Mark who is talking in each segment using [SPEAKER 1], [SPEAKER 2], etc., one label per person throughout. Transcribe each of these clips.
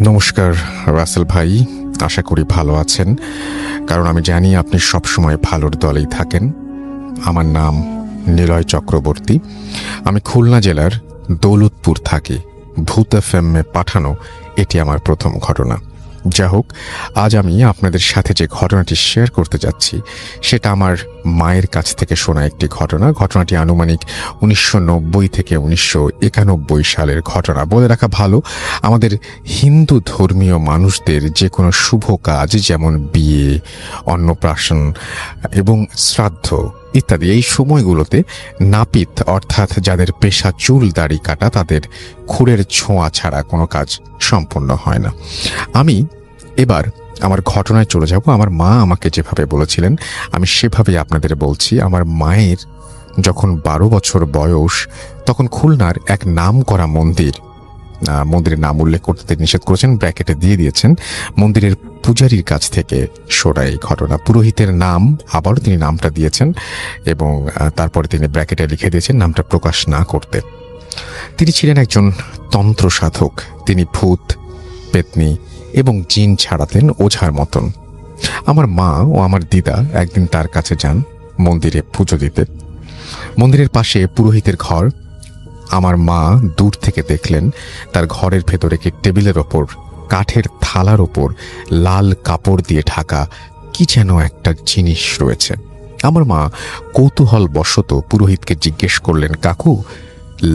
[SPEAKER 1] নমস্কার রাসেল ভাই, আশা করি ভালো আছেন, কারণ আমি জানি আপনি সবসময় ভালোর দলেই থাকেন। আমার নাম নিলয় চক্রবর্তী, আমি খুলনা জেলার দৌলতপুর থাকি। ভূত এফএমে পাঠানো এটি আমার প্রথম ঘটনা। যা হোক, আজ আমি আপনাদের সাথে যে ঘটনাটি শেয়ার করতে যাচ্ছি সেটা আমার মায়ের কাছ থেকে শোনা একটি ঘটনা। ঘটনাটি আনুমানিক 1990 থেকে 1991 সালের ঘটনা। বলে রাখা ভালো, আমাদের হিন্দু ধর্মীয় মানুষদের যে কোনো শুভ কাজ, যেমন বিয়ে, অন্নপ্রাশন এবং শ্রাদ্ধ ইত্যাদি, এই সময়গুলোতে নাপিত অর্থাৎ যাদের পেশা চুল দাড়ি কাটা, তাদের খুরের ছোঁয়া ছাড়া কোনো কাজ সম্পন্ন হয় না। আমি এবার আমার ঘটনায় চলে যাব। আমার মা আমাকে যেভাবে বলেছিলেন আমি সেভাবেই আপনাদের বলছি। আমার মায়ের যখন 12 বছর বয়স, তখন খুলনার এক নামকরা মন্দিরের নাম উল্লেখ করতে নিষেধ করেছেন, ব্র্যাকেটে দিয়ে দিয়েছেন। মন্দিরের পূজারীর কাছ থেকে শোনা এই ঘটনা। পুরোহিতের নাম আবারও তিনি নামটা দিয়েছেন এবং তারপরে তিনি ব্র্যাকেটে লিখে দিয়েছেন নামটা প্রকাশ না করতে। তিনি ছিলেন একজন তন্ত্র সাধক। তিনি ভূত, পেতনি এবং জিন ছাড়াতেন ওঝার মতন। আমার মা ও আমার দিদা একদিন তার কাছে যান মন্দিরে পুজো দিতে। মন্দিরের পাশে পুরোহিতের ঘর। আমার মা দূর থেকে দেখলেন তার ঘরের ভেতরে একটি টেবিলের ওপর কাঠের থালার ওপর লাল কাপড় দিয়ে ঢাকা কি যেন একটা জিনিস রয়েছে। আমার মা কৌতূহল বশত পুরোহিতকে জিজ্ঞেস করলেন, কাকু,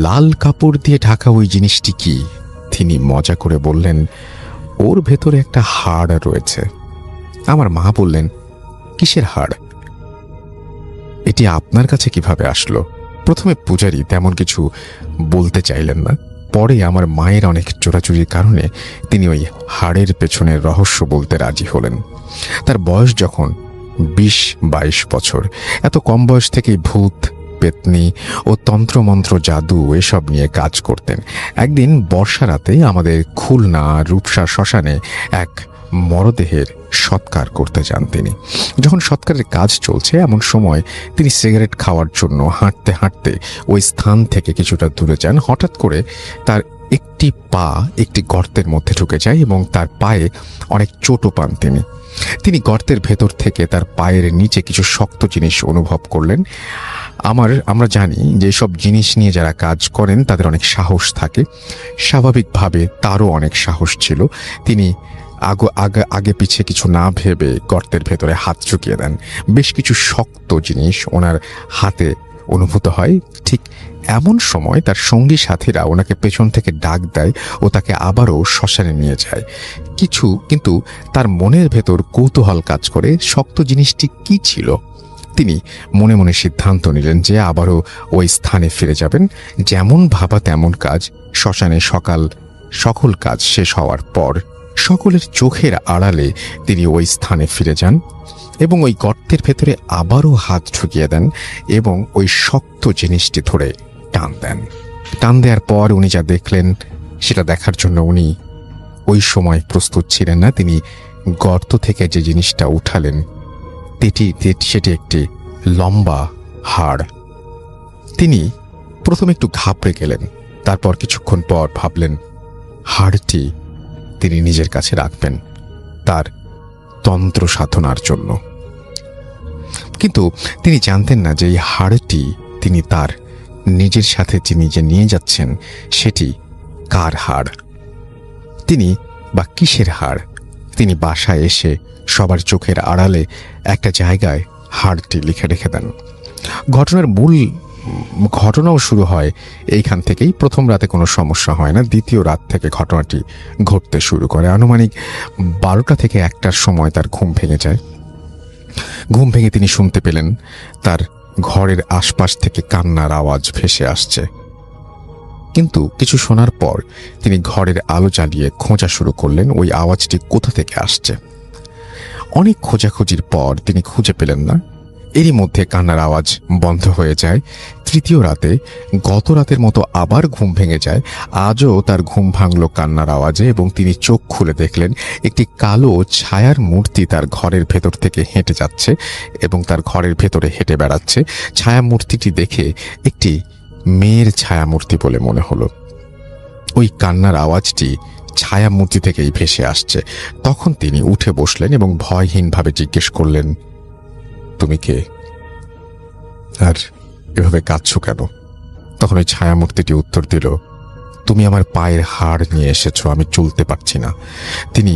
[SPEAKER 1] লাল কাপড় দিয়ে ঢাকা ওই জিনিসটি কি? তিনি মজা করে বললেন, ওর ভেতরে একটা হাড় রয়েছে। আমার মা বললেন, কিসের হাড়? এটি আপনার কাছে কিভাবে আসলো? প্রথমে পূজারী তেমন কিছু বলতে চাইলেন না। পরে আমার মায়ের অনেক চোরাচুরির কারণে তিনি ওই হাড়ের পেছনের রহস্য বলতে রাজি হলেন। তার বয়স যখন 20-22 বছর, এত কম বয়স থেকেই ভূত, পেতনি ও তন্ত্রমন্ত্র, জাদু এসব নিয়ে কাজ করতেন। একদিন বর্ষা রাতে আমাদের খুলনা রূপসা শ্মশানে এক মরদেহের সৎকার করতে যান তিনি। যখন সৎকারের কাজ চলছে এমন সময় তিনি সিগারেট খাওয়ার জন্য হাঁটতে হাঁটতে ওই স্থান থেকে কিছুটা দূরে যান। হঠাৎ করে তার একটি পা একটি গর্তের মধ্যে ঢুকে যায় এবং তার পায়ে অনেক চোটও পান তিনি গর্তের ভেতর থেকে তার পায়ের নিচে কিছু শক্ত জিনিস অনুভব করলেন। আমরা জানি যে সব জিনিস নিয়ে যারা কাজ করেন তাদের অনেক সাহস থাকে। স্বাভাবিকভাবে তারও অনেক সাহস ছিল। তিনি আগে পিছে কিছু না ভেবে গর্তের ভেতরে হাত ঢুকিয়ে দেন। বেশ কিছু শক্ত জিনিস ওনার হাতে অনুভূত হয়। ঠিক এমন সময় তার সঙ্গী সাথীরা ওনাকে পেছন থেকে ডাক দেয় ও তাকে আবারও শ্মশানে নিয়ে যায়। কিন্তু তার মনের ভেতর কৌতূহল কাজ করে, শক্ত জিনিসটি কি ছিল। তিনি মনে মনে সিদ্ধান্ত নিলেন যে আবারও ওই স্থানে ফিরে যাবেন। যেমন ভাবা তেমন কাজ। শ্মশানে সকল কাজ শেষ হওয়ার পর সকলের চোখের আড়ালে তিনি ওই স্থানে ফিরে যান এবং ওই গর্তের ভেতরে আবারও হাত ঢুকিয়ে দেন এবং ওই শক্ত জিনিসটি ধরে টান দেওয়ার পর উনি যা দেখলেন সেটা দেখার জন্য উনি ওই সময় প্রস্তুত ছিলেন না। তিনি গর্ত থেকে যে জিনিসটা উঠালেন সেটি একটি লম্বা হাড়। তিনি প্রথমে একটু ঘাবড়ে গেলেন, তারপর কিছুক্ষণ পর ভাবলেন হাড়টি তিনি নিজের কাছে রাখবেন তার তন্ত্র সাধনার জন্য। কিন্তু তিনি জানতেন না যে এই হাড়টি তিনি তার নিজের সাথে যে নিয়ে যাচ্ছেন সেটি কার হাড়, তিনি বা কিসের হাড়। তিনি বাসায় এসে সবার চোখের আড়ালে একটা জায়গায় হাড়টি লিখে রেখে দেন। ঘটনাও শুরু হয় এইখান থেকেই। প্রথম রাতে কোনো সমস্যা হয় না, দ্বিতীয় রাত থেকে ঘটনাটি ঘটতে শুরু করে। আনুমানিক 12টা থেকে 1টার সময় তার ঘুম ভেঙে যায়। ঘুম ভেঙে তিনি শুনতে পেলেন তার ঘরের আশপাশ থেকে কান্নার আওয়াজ ভেসে আসছে। কিন্তু কিছু শোনার পর তিনি ঘরের আলো জ্বালিয়ে খোঁজা শুরু করলেন ওই আওয়াজটি কোথা থেকে আসছে। অনেক খোঁজাখুঁজির পর তিনি খুঁজে পেলেন না। এরই মধ্যে কান্নার আওয়াজ বন্ধ হয়ে যায়। তৃতীয় রাতে গত রাতের মতো আবার ঘুম ভেঙে যায়। আজও তার ঘুম ভাঙল কান্নার আওয়াজে এবং তিনি চোখ খুলে দেখলেন একটি কালো ছায়ার মূর্তি তার ঘরের ভেতর থেকে হেঁটে যাচ্ছে এবং তার ঘরের ভেতরে হেঁটে বেড়াচ্ছে। ছায়া মূর্তিটি দেখে একটি মেয়ের ছায়ামূর্তি বলে মনে হলো। ওই কান্নার আওয়াজটি ছায়ামূর্তি থেকেই ভেসে আসছে। তখন তিনি উঠে বসলেন এবং ভয়হীনভাবে জিজ্ঞেস করলেন, তুমি কে, আর এভাবে কাঁদছো কেন? তখন ওই ছায়ামূর্তিটি উত্তর দিল, তুমি আমার পায়ের হাড় নিয়ে এসেছো, আমি চলতে পারছি না। তিনি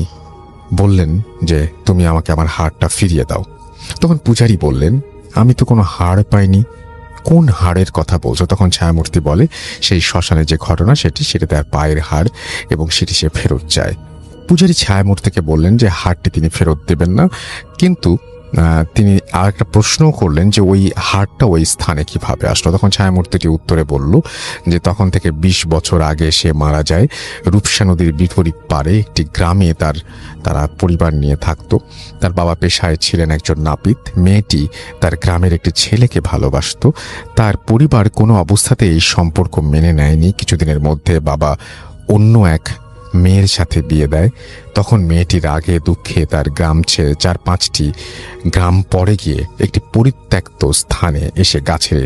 [SPEAKER 1] বললেন যে তুমি আমাকে আমার হাড়টা ফিরিয়ে দাও। তখন পূজারী বললেন, আমি তো কোনো হাড় পাইনি, কোন হাড়ের কথা বলছো? তখন ছায়ামূর্তি বলে, সেই শ্মশানে যে ঘটনা সেটা তার পায়ের হাড়, এবং সেটি সে ফেরত চায়। পূজারী ছায়ামূর্তিকে বললেন যে হাড়টি তিনি ফেরত দেবেন না, কিন্তু তিনি আর একটা প্রশ্নও করলেন যে ওই হাড়টা ওই স্থানে কিভাবে আসলো। তখন ছায়ামূর্তিটি উত্তরে বলল যে তখন থেকে 20 বছর আগে সে মারা যায়। রূপসা নদীর বিপরীত পারে একটি গ্রামে তারা পরিবার নিয়ে থাকতো। তার বাবা পেশায় ছিলেন একজন নাপিত। মেয়েটি তার গ্রামের একটি ছেলেকে ভালোবাসত। তার পরিবার কোনো অবস্থাতে এই সম্পর্ক মেনে নেয়নি। কিছুদিনের মধ্যে বাবা অন্য এক মেয়ের সাথে বিয়ে দেয়। তখন মেয়েটি রাগে দুঃখে তার গ্রাম ছেড়ে 4-5টি গ্রাম পরে গিয়ে একটি পরিত্যক্ত স্থানে এসে গাছের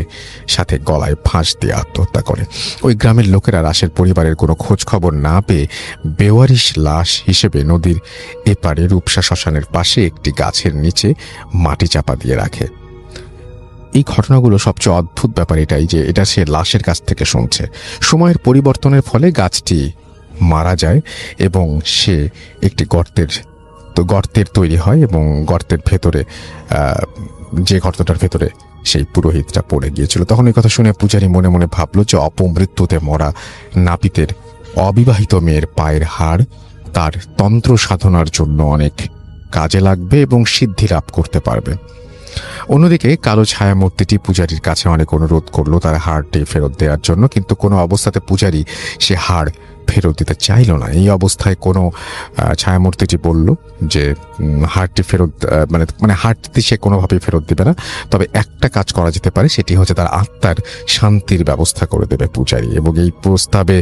[SPEAKER 1] সাথে গলায় ফাঁস দিয়ে আত্মহত্যা করে। ওই গ্রামের লোকেরা রাশের পরিবারের কোনো খোঁজ খবর না পেয়ে বেওয়ারিশ লাশ হিসেবে নদীর এপারে রূপসা শ্মশানের পাশে একটি গাছের নিচে মাটি চাপা দিয়ে রাখে। এই ঘটনাগুলো সবচেয়ে অদ্ভুত ব্যাপার এটাই যে এটা সে লাশের কাছ থেকে শুনছে। সময়ের পরিবর্তনের ফলে গাছটি মারা যায় এবং সে একটি গর্তের তৈরি হয়, এবং গর্তের ভেতরে যে গর্তটার ভেতরে সেই পুরোহিতটা পড়ে গিয়েছিল। তখন এই কথা শুনে পূজারী মনে মনে ভাবল যে অপমৃত্যুতে মরা নাপিতের অবিবাহিত মেয়ের পায়ের হাড় তার তন্ত্র সাধনার জন্য অনেক কাজে লাগবে এবং সিদ্ধি লাভ করতে পারবে। অন্যদিকে কালো ছায়ামূর্তিটি পূজারীর কাছে অনেক অনুরোধ করলো তার হাড়টি ফেরত দেওয়ার জন্য, কিন্তু কোনো অবস্থাতে পূজারী সে হাড় ফেরত দিতে চাইল না। এই অবস্থায় কোনো ছায়ামূর্তিটি বলল যে হাড়টি ফেরত মানে হাড়টি সে কোনোভাবেই ফেরত দেবে না, তবে একটা কাজ করা যেতে পারে, সেটি হচ্ছে তার আত্মার শান্তির ব্যবস্থা করে দেবে পূজারী। এবং এই প্রস্তাবে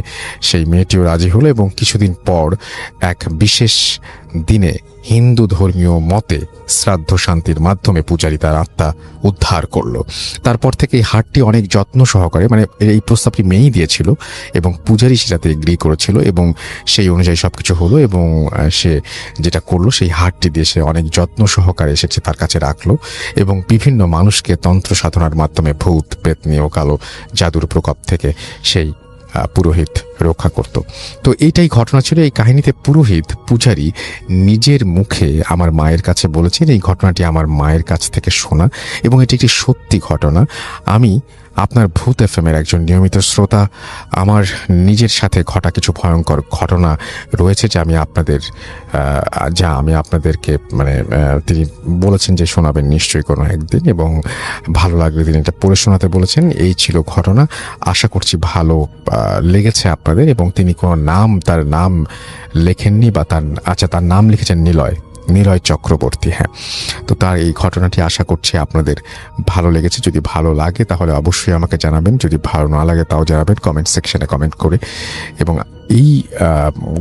[SPEAKER 1] সেই মেয়েটিও রাজি হলো, এবং কিছুদিন পর এক বিশেষ দিনে হিন্দু ধর্মীয় মতে শ্রাদ্ধ শান্তির মাধ্যমে পূজারী তার আত্মা উদ্ধার করলো। তারপর থেকে এই হাড়টি অনেক যত্ন সহকারে, মানে এই প্রস্তাবটি মেয়েই দিয়েছিল এবং পূজারী সেটাতে এগ্রি করেছিল, এবং সেই অনুযায়ী সবকিছু হলো। এবং সে যেটা করলো, সেই হাড়টি দিয়ে সে অনেক যত্ন সহকারে এসেছে তার কাছে রাখলো, এবং বিভিন্ন মানুষকে তন্ত্র সাধনার মাধ্যমে ভূত পেতনি ও কালো জাদুর প্রকোপ থেকে সেই পুরোহিত রক্ষা করত। তো এইটাই ঘটনা ছিল। এই কাহিনীতে পুরোহিত পূজারী নিজের মুখে আমার মায়ের কাছে বলেছেন। এই ঘটনাটি আমার মায়ের কাছ থেকে শোনা, এবং এটি একটি সত্যি ঘটনা। আমি আপনার ভূত এফএমের একজন নিয়মিত শ্রোতা। আমার নিজের সাথে ঘটা কিছু ভয়ঙ্কর ঘটনা রয়েছে যা আমি আপনাদেরকে তিনি বলেছেন যে শোনাবেন নিশ্চয়ই কোনো একদিন, এবং ভালো লাগলে তিনি এটা পড়ে শোনাতে বলেছেন। এই ছিল ঘটনা। আশা করছি ভালো লেগেছে আপনাদের। এবং তিনি কোনো তার নাম লেখেননি, বা তার নাম লিখেছেন নিলয় চক্রবর্তী। হ্যাঁ, তো তার এই ঘটনাটি আশা করছি আপনাদের ভালো লেগেছে। যদি ভালো লাগে তাহলে অবশ্যই আমাকে জানাবেন, যদি ভালো না লাগে তাও জানাবেন কমেন্ট সেকশনে কমেন্ট করে। এবং এই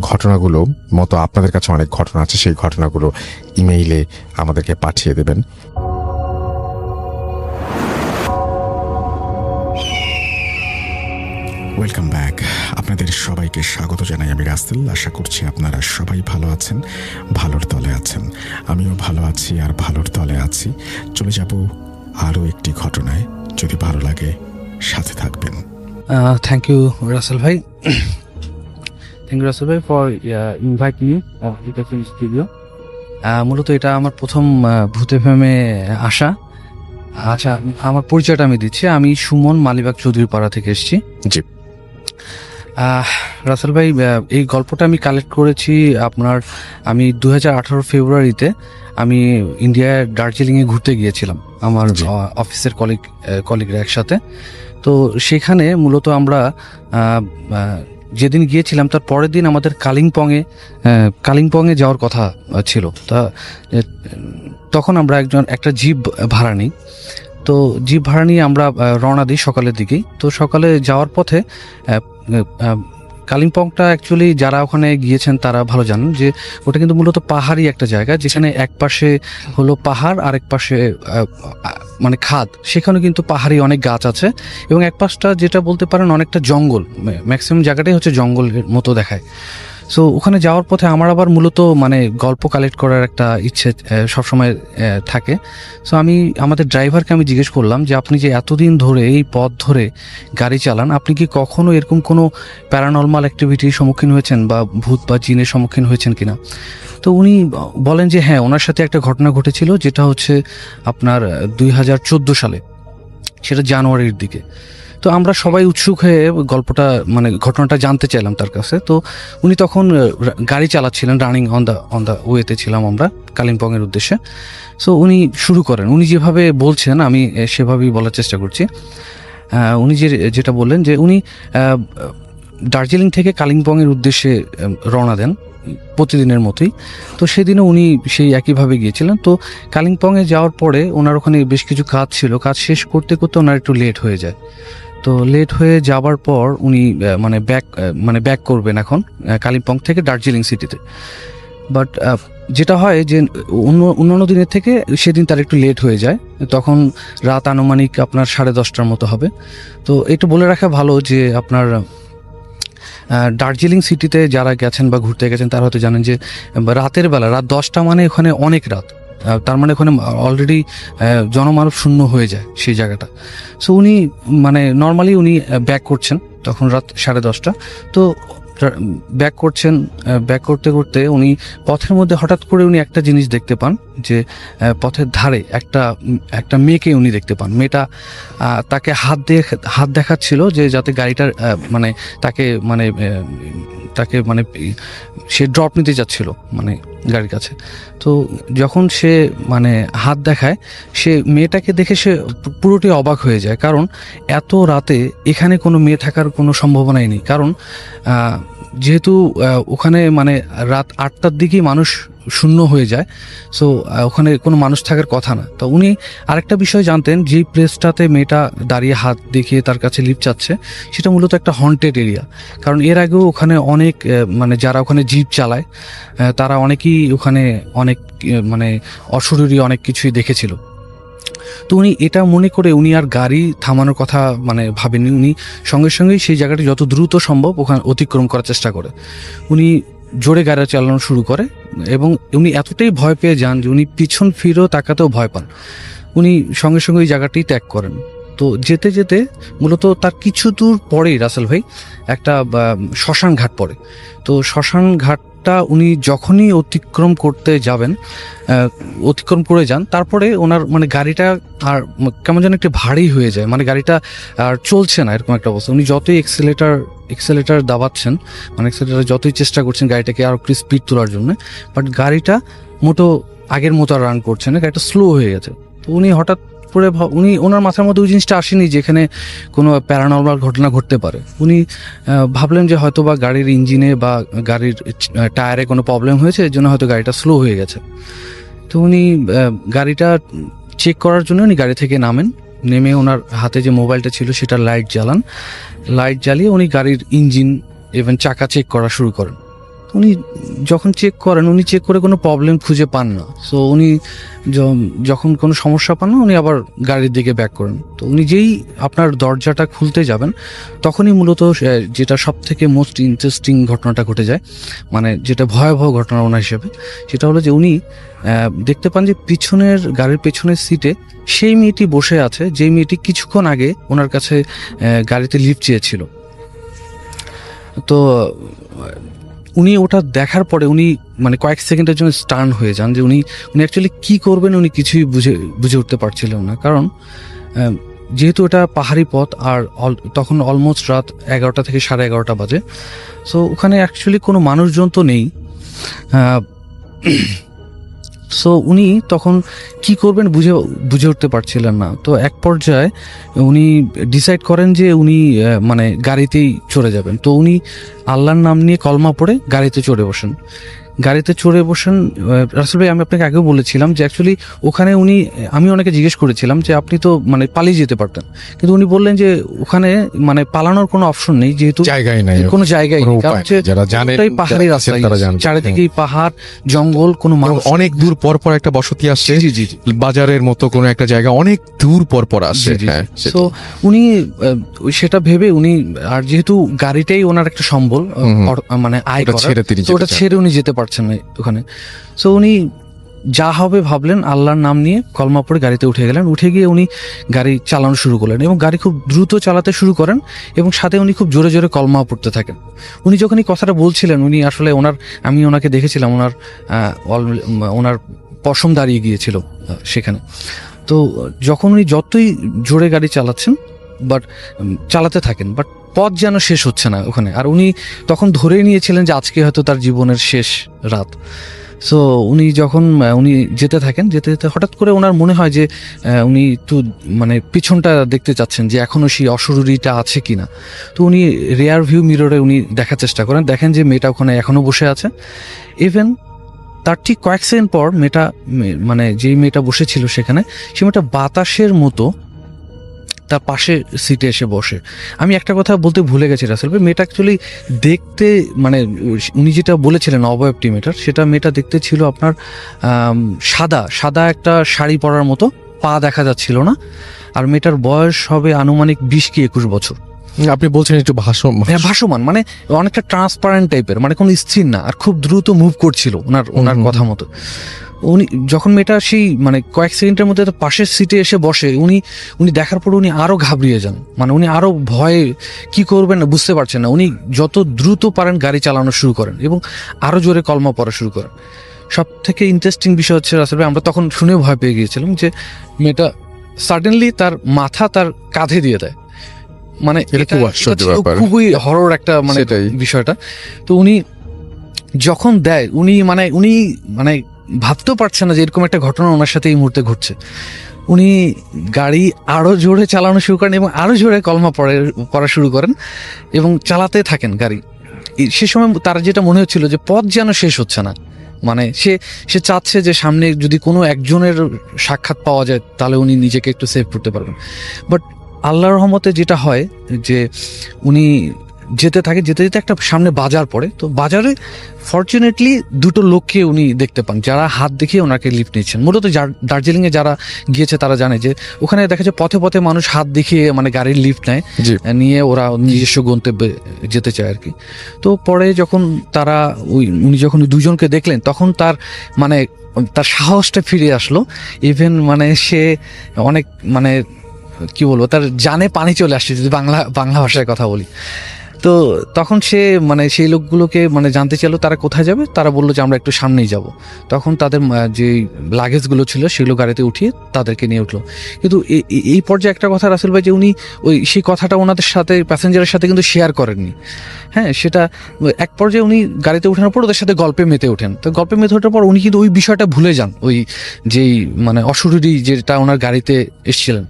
[SPEAKER 1] ঘটনাগুলো মতো আপনাদের কাছে অনেক ঘটনা আছে, সেই ঘটনাগুলো ইমেইলে আমাদেরকে পাঠিয়ে দেবেন। Welcome back. আপনাদের সবাইকে স্বাগত জানাই আমি রাসেল। আশা করছি আপনারা সবাই ভালো আছেন, ভালোর তলে আছেন। আমিও ভালো আছি আর ভালোর তলে আছি। চলে যাব আরও একটি ঘটনায়। যদি ভালো লাগে সাথে থাকবেন।
[SPEAKER 2] থ্যাংক ইউ রাসেল ভাই। থ্যাংক ইউ রাসেল ভাই ফর ইনভাইট মি স্টুডিও। মূলত এটা আমার প্রথম ভূত এফএমে আসা। আচ্ছা, আমার পরিচয়টা আমি দিচ্ছি। আমি সুমন, মালিবাগ চৌধুরীপাড়া থেকে এসেছি।
[SPEAKER 1] জি
[SPEAKER 2] রাসেল ভাই, এই গল্পটা আমি কালেক্ট করেছি আমি 2018 ফেব্রুয়ারিতে আমি ইন্ডিয়ার দার্জিলিংয়ে ঘুরতে গিয়েছিলাম আমার অফিসের কলিগরা একসাথে। তো সেখানে মূলত আমরা যেদিন গিয়েছিলাম তার পরের দিন আমাদের কালিম্পংয়ে যাওয়ার কথা ছিল। তখন আমরা একটা জিপ ভাড়া নিই। তো জিপ ভাড়া নিয়ে আমরা রওনা দিই সকালের দিকেই। তো সকালে যাওয়ার পথে কালিম্পংটা অ্যাকচুয়ালি যারা ওখানে গিয়েছেন তারা ভালো জানেন যে ওটা কিন্তু মূলত পাহাড়ি একটা জায়গা, যেখানে এক পাশে হলো পাহাড়, আরেক পাশে মানে খাদ। সেখানে কিন্তু পাহাড়ি অনেক গাছ আছে, এবং এক পাশটা যেটা বলতে পারেন অনেকটা জঙ্গল। ম্যাক্সিমাম জায়গাটাই হচ্ছে জঙ্গলের মতো দেখায়। সো ওখানে যাওয়ার পথে আমার আবার মূলত মানে গল্প কালেক্ট করার একটা ইচ্ছে সবসময় থাকে। সো আমি আমাদের ড্রাইভারকে আমি জিজ্ঞেস করলাম যে আপনি যে এতদিন ধরে এই পথ ধরে গাড়ি চালান, আপনি কি কখনো এরকম কোনো প্যারানর্মাল অ্যাক্টিভিটির সম্মুখীন হয়েছেন বা ভূত বা জিনের সম্মুখীন হয়েছেন কিনা? তো উনি বলেন যে হ্যাঁ, ওনার সাথে একটা ঘটনা ঘটেছিল, যেটা হচ্ছে আপনার 2014 সালে, সেটা জানুয়ারির দিকে। তো আমরা সবাই উৎসুক হয়ে গল্পটা মানে ঘটনাটা জানতে চাইলাম তার কাছে। তো উনি তখন গাড়ি চালাচ্ছিলেন, রানিং অন দ্য ওয়েতে ছিলাম আমরা কালিম্পংয়ের উদ্দেশ্যে। সো উনি শুরু করেন, উনি যেভাবে বলছেন আমি সেভাবেই বলার চেষ্টা করছি। উনি যেটা বললেন যে উনি দার্জিলিং থেকে কালিম্পংয়ের উদ্দেশ্যে রওনা দেন প্রতিদিনের মতোই। তো সেদিনও উনি সেই একইভাবে গিয়েছিলেন। তো কালিম্পংয়ে যাওয়ার পরে ওনার ওখানে বেশ কিছু কাজ ছিল, কাজ শেষ করতে করতে ওনার একটু লেট হয়ে যায়। তো লেট হয়ে যাবার পর উনি ব্যাক করবেন এখন কালিম্পং থেকে দার্জিলিং সিটিতে। বাট যেটা হয় যে অন্যান্য দিনের থেকে সেদিন তার একটু লেট হয়ে যায়, তখন রাত আনুমানিক আপনার 10:30টার মতো হবে। তো একটু বলে রাখা ভালো যে আপনার দার্জিলিং সিটিতে যারা গেছেন বা ঘুরতে গেছেন তারা হয়তো জানেন যে রাতের বেলা, রাত 10টা মানে ওখানে অনেক রাত, তার মানে ওখানে অলরেডি জনমানব শূন্য হয়ে যায় সেই জায়গাটা। সো উনি মানে নর্মালি উনি ব্যাক করছেন তখন রাত 10:30টা। তো ব্যাক করতে করতে উনি পথের মধ্যে হঠাৎ করে উনি একটা জিনিস দেখতে পান যে পথের ধারে একটা মেয়েকে উনি দেখতে পান। মেয়েটা তাকে হাত দেখাচ্ছিল যে যাতে গাড়িটার তাকে সে ড্রপ নিতে যাচ্ছিল মানে গাড়ির কাছে। তো যখন সে মানে হাত দেখায়, সে মেয়েটাকে দেখে সে পুরোটাই অবাক হয়ে যায়, কারণ এত রাতে এখানে কোনো মেয়ে থাকার কোনো সম্ভাবনাই নেই। কারণ যেহেতু ওখানে মানে রাত 8টার দিকেই মানুষ শূন্য হয়ে যায়, সো ওখানে কোনো মানুষ থাকার কথা না। তো উনি আরেকটা বিষয় জানতেন, যেই প্লেসটাতে মেয়েটা দাঁড়িয়ে হাত দেখিয়ে তার কাছে লিফট চাচ্ছে সেটা মূলত একটা হন্টেড এরিয়া। কারণ এর আগেও ওখানে অনেক মানে যারা ওখানে জিপ চালায় তারা অনেকেই ওখানে অনেক মানে অশরীরী অনেক কিছুই দেখেছিল। তো উনি এটা মনে করে উনি আর গাড়ি থামানোর কথা মানে ভাবেননি। উনি সঙ্গে সঙ্গেই সেই জায়গাটি যত দ্রুত সম্ভব ওখানে অতিক্রম করার চেষ্টা করে। উনি জোরে গাড়ি চালানো শুরু করে এবং উনি এতটাই ভয় পেয়ে যান যে উনি পিছন ফিরেও তাকাতেও ভয় পান। উনি সঙ্গে সঙ্গে ওই জায়গাটি ত্যাগ করেন। তো যেতে যেতে মূলত তার কিছু দূর পরেই রাসেল ভাই একটা শ্মশান ঘাট পড়ে। তো শ্মশান ঘাটটা উনি যখনই অতিক্রম করে যান, তারপরে ওনার মানে গাড়িটা আর কেমন যেন একটু ভারী হয়ে যায়, মানে গাড়িটা আর চলছে না, এরকম একটা অবস্থা। উনি যতই এক্সেলেটার দাবাচ্ছেন, মানে এক্সেলেটার যতই চেষ্টা করছেন গাড়িটাকে আরও একটু স্পিড তোলার জন্য, বাট গাড়িটা মোটো আগের মতো রান করছে না, গাড়িটা স্লো হয়ে গেছে। তো উনি হঠাৎ করে ওনার মাথার মধ্যে ওই জিনিসটা আসেনি যে এখানে কোনো প্যারানর্মাল ঘটনা ঘটতে পারে। উনি ভাবলেন যে হয়তো বা গাড়ির ইঞ্জিনে বা গাড়ির টায়ারে কোনো প্রবলেম হয়েছে, এর জন্য হয়তো গাড়িটা স্লো হয়ে গেছে। তো উনি গাড়িটা চেক করার জন্য উনি গাড়ি থেকে নেমে ওনার হাতে যে মোবাইলটা ছিল সেটা লাইট জ্বালিয়ে উনি গাড়ির ইঞ্জিন ইভেন চাকা চেক করা শুরু করেন। উনি যখন চেক করে কোনো প্রবলেম খুঁজে পান না। সো উনি যখন কোনো সমস্যা পান না, উনি আবার গাড়ির দিকে ব্যাক করেন। তো উনি যেই আপনার দরজাটা খুলতে যাবেন, তখনই মূলত যেটা সব থেকে মোস্ট ইন্টারেস্টিং ঘটনাটা ঘটে যায়, মানে যেটা ভয়াবহ ঘটনা ওনার হিসেবে, সেটা হলো যে উনি দেখতে পান যে গাড়ির পেছনের সিটে সেই মেয়েটি বসে আছে, যেই মেয়েটি কিছুক্ষণ আগে ওনার কাছে গাড়িতে লিফট চেয়েছিল। তো উনি ওটা দেখার পরে উনি মানে কয়েক সেকেন্ডের জন্য স্টার্ন হয়ে যান যে উনি অ্যাকচুয়ালি কী করবেন উনি কিছুই বুঝে উঠতে পারছিলেন না। কারণ যেহেতু এটা পাহাড়ি পথ আর তখন অলমোস্ট রাত 11টা থেকে 11:30 বাজে। সো ওখানে অ্যাকচুয়ালি কোনো মানুষজন তো নেই। সো উনি তখন কি করবেন বুঝে উঠতে পারছিলেন না। তো এক পর্যায়ে উনি ডিসাইড করেন যে উনি মানে গাড়িতেই চড়ে যাবেন। তো উনি আল্লাহর নাম নিয়ে কলমা পড়ে গাড়িতে চড়ে বসেন। গাড়িতে চড়ে বসেন। রাসেল ভাই, আমি আপনাকে আগেও বলেছিলাম যে অ্যাকচুয়ালি ওখানে আমি ওনাকে জিজ্ঞেস করেছিলাম যে আপনি তো মানে পালিয়ে যেতে পারতেন, কিন্তু উনি বললেন যে ওখানে মানে পালানোর কোনো অপশন নেই, যেহেতু
[SPEAKER 1] জায়গায় নাই,
[SPEAKER 2] কোনো জায়গায়
[SPEAKER 1] কোনো
[SPEAKER 2] নেই।
[SPEAKER 1] উপায়
[SPEAKER 2] কারণ হচ্ছে
[SPEAKER 1] নেই। যারা জানে
[SPEAKER 2] পুরোটাই পাহাড়ি রাস্তা,
[SPEAKER 1] তারা জানবে।
[SPEAKER 2] চারিদিকেই পাহাড়, জঙ্গল, কোনো
[SPEAKER 1] এবং
[SPEAKER 2] মানুষ।
[SPEAKER 1] অনেক দূর পর পর একটা বসতি আসছে,
[SPEAKER 2] জি জি জি।
[SPEAKER 1] বাজারের মতো কোনো একটা জায়গা অনেক দূর পর পর আসছে। হ্যাঁ,
[SPEAKER 2] তো উনি সেটা ভেবে উনি, আর যেহেতু গাড়িটাই ওনার একটা সম্বল, মানে আয়
[SPEAKER 1] ওটা
[SPEAKER 2] করার,
[SPEAKER 1] ছেড়ে তিনি
[SPEAKER 2] তো ওটা
[SPEAKER 1] যেতে চান।
[SPEAKER 2] ছেড়ে উনি যেতে পারছেন না ওখানে। সো উনি যা হবে ভাবলেন, আল্লাহর নাম নিয়ে কলমা পড়ে গাড়িতে উঠে গেলেন। উঠে গিয়ে উনি গাড়ি চালানো শুরু করলেন এবং গাড়ি খুব দ্রুত চালাতে শুরু করেন এবং সাথে উনি খুব জোরে জোরে কলমা পড়তে থাকেন। উনি যখন এই কথাটা বলছিলেন, উনি আসলে আমি ওনাকে দেখেছিলাম, ওনার পশম দাঁড়িয়ে গিয়েছিল সেখানে। তো যখন উনি যতই জোরে গাড়ি চালাচ্ছেন চালাতে থাকেন, বাট পথ যেন শেষ হচ্ছে না ওখানে। আর উনি তখন ধরেই নিয়েছিলেন যে আজকে হয়তো তার জীবনের শেষ রাত। সো উনি যখন যেতে থাকেন, যেতে যেতে হঠাৎ করে ওনার মনে হয় যে উনি একটু মানে পিছনটা দেখতে চাচ্ছেন যে এখনো সেই অশরীরীটা আছে কিনা। তো উনি রেয়ার ভিউ মিররে উনি দেখার চেষ্টা করেন, দেখেন যে মেয়েটা ওখানে এখনো বসে আছে। ইভেন তার ঠিক কয়েক সেকেন্ড পর মানে যেই মেয়েটা বসেছিল সেখানে, সে মেয়েটা বাতাসের মতো তার পাশে সিটে এসে বসে। আমি একটা কথা বলতে ভুলে গেছি রাসেল ভাই, মেয়েটা অ্যাকচুয়ালি দেখতে, মানে উনি যেটা বলেছিলেন অবয়বটি মেয়েটার, সেটা মেয়েটা দেখতে ছিল আপনার সাদা সাদা একটা শাড়ি পরার মতো, পা দেখা যাচ্ছিল না। আর মেয়েটার বয়স হবে আনুমানিক 20 কি 21 বছর।
[SPEAKER 1] আপনি বলছেন একটু
[SPEAKER 2] ভাসমান, মানে অনেকটা ট্রান্সপারেন্ট টাইপের, মানে কোনো স্থির না, আর খুব দ্রুত মুভ করছিল ওনার কথা মতো। উনি যখন মেয়েটা সেই মানে কয়েক সেকেন্ডের মধ্যে তার পাশের সিটে এসে বসে, উনি দেখার পর উনি আরো ঘাবড়িয়ে যান, মানে উনি আরো ভয়ে কি করবেন না বুঝতে পারছেন না। উনি যত দ্রুত পারেন গাড়ি চালানো শুরু করেন এবং আরো জোরে কলমা পড়া শুরু করেন। সব থেকে ইন্টারেস্টিং বিষয় হচ্ছে রাসেল ভাই, আমরা তখন শুনেও ভয় পেয়ে গিয়েছিলাম যে মেয়েটা সাডেনলি তার মাথা তার কাঁধে দিয়ে দেয়। মানে
[SPEAKER 1] এটা খুব আশ্চর্য ব্যাপার,
[SPEAKER 2] খুবই হরর একটা মানে বিষয়টা। তো উনি যখন দেয়, উনি ভাবতেও পারছেন না যে এরকম একটা ঘটনা ওনার সাথে এই মুহূর্তে ঘটছে। উনি গাড়ি আরো জোরে চালানো শুরু করেন এবং আরো জোরে কলমা পড়া শুরু করেন এবং চালাতে থাকেন গাড়ি। সে সময় তার যেটা মনে হচ্ছিল যে পথ যেন শেষ হচ্ছে না, মানে সে চাচ্ছে যে সামনে যদি কোনো একজনের সাক্ষাৎ পাওয়া যায় তাহলে উনি নিজেকে একটু সেভ করতে পারবেন। বাট আল্লাহর রহমতে যেটা হয় যে উনি যেতে যেতে একটা সামনে বাজার পড়ে। তো বাজারে ফরচুনেটলি দুটো লোককে উনি দেখতে পান যারা হাত দেখিয়ে ওনাকে লিফট নিচ্ছেন। মূলত দার্জিলিংয়ে যারা গিয়েছে তারা জানে যে ওখানে দেখা যায় পথে পথে মানুষ হাত দেখিয়ে মানে গাড়ির লিফট নেয়, নিয়ে ওরা নিজস্ব গন্তব্যে যেতে চায় আর কি। তো পরে যখন উনি যখন দুজনকে দেখলেন, তখন তার সাহসটা ফিরে আসলো। ইভেন মানে সে অনেক মানে কি বলবো, তার জানে পানি চলে আসছে যদি বাংলা ভাষায় কথা বলি। তো তখন সে সেই লোকগুলোকে জানতে চাইলো তারা কোথায় যাবে। তারা বললো যে আমরা একটু সামনেই যাব। তখন তাদের যে লাগেজগুলো ছিল সেগুলো গাড়িতে উঠিয়ে তাদেরকে নিয়ে উঠলো। কিন্তু এই পর্যায়ে একটা কথা রাসেল ভাই, যে উনি সেই কথাটা ওনাদের সাথে, প্যাসেঞ্জারের সাথে কিন্তু শেয়ার করেননি। হ্যাঁ, সেটা এক পর্যায়ে উনি গাড়িতে ওঠানোর পর ওদের সাথে গল্পে মেতে ওঠেন। তো গল্পে মেতে ওঠার পর উনি কিন্তু ওই বিষয়টা ভুলে যান, ওই যেই অশরীরী যেটা ওনার গাড়িতে এসেছিলেন।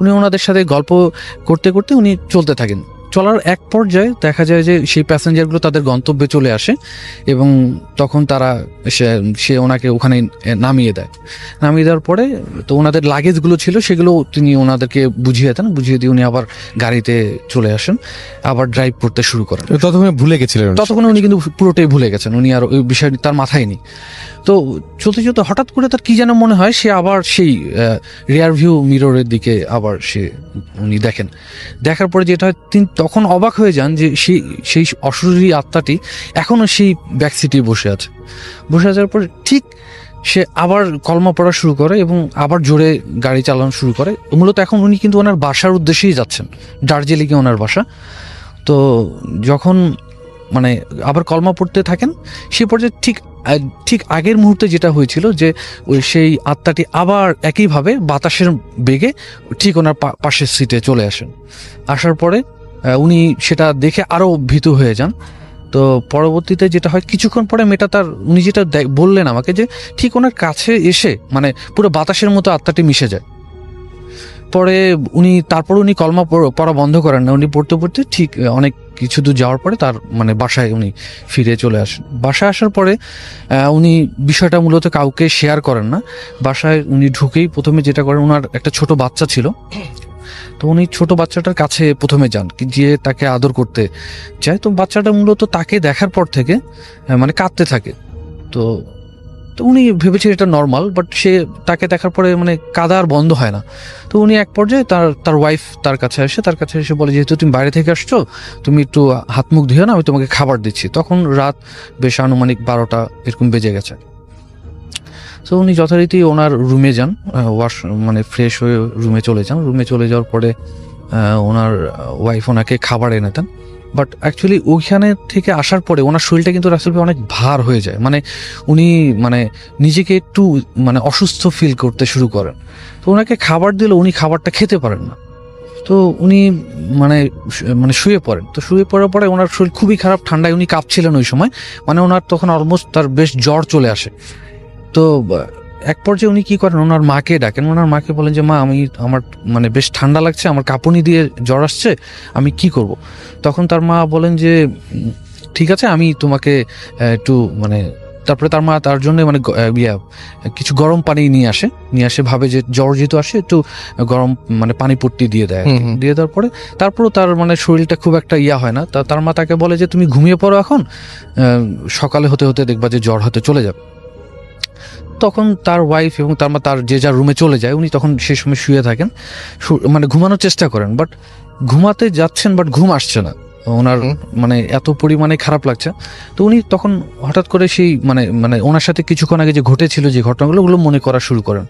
[SPEAKER 2] উনি ওনাদের সাথে গল্প করতে করতে উনি চলতে থাকেন। চলার এক পর্যায়ে দেখা যায় যে সেই প্যাসেঞ্জারগুলো তাদের গন্তব্যে চলে আসে এবং তখন তারা সে ওনাকে ওখানে নামিয়ে দেওয়ার পরে তো ওনাদের লাগেজগুলো ছিল সেগুলো তিনি ওনাদেরকে বুঝিয়ে দেন। বুঝিয়ে দিয়ে উনি আবার গাড়িতে চলে আসেন, আবার ড্রাইভ করতে শুরু করেন। ততক্ষণে উনি কিন্তু পুরোটাই ভুলে গেছেন, উনি আর ওই বিষয়টি তার মাথায় নেই। তো চলতে চলতে হঠাৎ করে তার কি যেন মনে হয়, সে আবার সেই রিয়ার ভিউ মিররের দিকে আবার উনি দেখার পরে যেটা হয়, তিনি তখন অবাক হয়ে যান যে সেই অশরীরী আত্মাটি এখনো সেই ব্যাক সিটে বসে যাওয়ার পর ঠিক সে আবার কলমা পড়া শুরু করে এবং আবার জোরে গাড়ি চালানো শুরু করে। মূলত এখন উনি কিন্তু ওনার বাসার উদ্দেশ্যেই যাচ্ছেন, দার্জিলিংয়ে ওনার বাসা। তো যখন আবার কলমা পড়তে থাকেন, সে পর্যায়ে ঠিক আগের মুহূর্তে যেটা হয়েছিল যে সেই আত্মাটি আবার একইভাবে বাতাসের বেগে ঠিক ওনার পাশের সিটে চলে আসার পরে উনি সেটা দেখে আরো ভীতু হয়ে যান। তো পরবর্তীতে যেটা হয়, কিছুক্ষণ পরে উনি যেটা বললেন আমাকে, যে ঠিক ওনার কাছে এসে পুরো বাতাসের মতো আত্মাটি মিশে যায়। পরে উনি কলমা পড়া বন্ধ করেন না, উনি পড়তে ঠিক অনেক কিছু দূর যাওয়ার পরে তার মানে বাসায় উনি ফিরে চলে আসেন। বাসায় আসার পরে উনি বিষয়টা মূলত কাউকে শেয়ার করেন না। বাসায় উনি ঢুকেই প্রথমে যেটা করেন, ওনার একটা ছোট বাচ্চা ছিল, তো উনি ছোট বাচ্চাটার কাছে প্রথমে যান, গিয়ে তাকে আদর করতে চায়। তো বাচ্চাটা মূলত তাকে দেখার পর থেকে মানে কাঁদতে থাকে। তো তো উনি ভেবেছেন এটা নর্মাল, বাট সে তাকে দেখার পরে মানে কাদা আর বন্ধ হয় না। তো উনি এক পর্যায়ে তার ওয়াইফ তার কাছে এসে বলে, যেহেতু তুমি বাইরে থেকে আসছো, তুমি একটু হাত মুখ ধুয়ে না, আমি তোমাকে খাবার দিচ্ছি। তখন রাত বেশ আনুমানিক 12টা এরকম বেজে গেছে। তো উনি যথারীতি ওনার রুমে যান, মানে ফ্রেশ হয়ে রুমে চলে যান। রুমে চলে যাওয়ার পরে ওনার ওয়াইফ ওনাকে খাবার এনে দেন। বাট অ্যাকচুয়ালি ওইখানে থেকে আসার পরে ওনার শরীরটা কিন্তু রাসেল ভাই অনেক ভার হয়ে যায়, মানে উনি মানে নিজেকে একটু মানে অসুস্থ ফিল করতে শুরু করেন। তো ওনাকে খাবার দিলে উনি খাবারটা খেতে পারেন না। তো উনি মানে মানে শুয়ে পড়েন। তো শুয়ে পড়ার পরে ওনার শরীর খুবই খারাপ, ঠান্ডায় উনি কাঁপছিলেন ওই সময়, মানে ওনার তখন অলমোস্ট তার বেশ জ্বর চলে আসে। তো এক পর্যায়ে উনি কি করেন, ওনার মাকে ডাকেন। ওনার মাকে বলেন যে, মা, আমার মানে বেশ ঠান্ডা লাগছে, আমার কাঁপুনি দিয়ে জ্বর আসছে, আমি কি করব? তখন তার মা বলেন যে, ঠিক আছে, আমি তোমাকে একটু মানে, তারপরে তার মা তার জন্য মানে কিছু গরম পানি নিয়ে আসে, ভাবে যে জ্বর যেহেতু আসে একটু গরম মানে পানি পট্টি দিয়ে দেয়। দিয়ে দেওয়ার পরে তারপরও তার মানে শরীরটা খুব একটা হয় না। তার মা তাকে বলে যে, তুমি ঘুমিয়ে পড়ো, এখন সকালে হতে হতে দেখবা যে জ্বর হতে চলে যাবে। তখন তার ওয়াইফ এবং তার মা তার যে যার রুমে চলে যায়। উনি তখন সেই সময় শুয়ে থাকেন, মানে ঘুমানোর চেষ্টা করেন, বাট ঘুমাতে যাচ্ছেন, বাট ঘুম আসছে না ওনার, মানে এত পরিমাণে খারাপ লাগছে। তো উনি তখন হঠাৎ করে সেই মানে ওনার সাথে কিছুক্ষণ আগে যে ঘটেছিল যে ঘটনাগুলো, ওগুলো মনে করা শুরু করেন।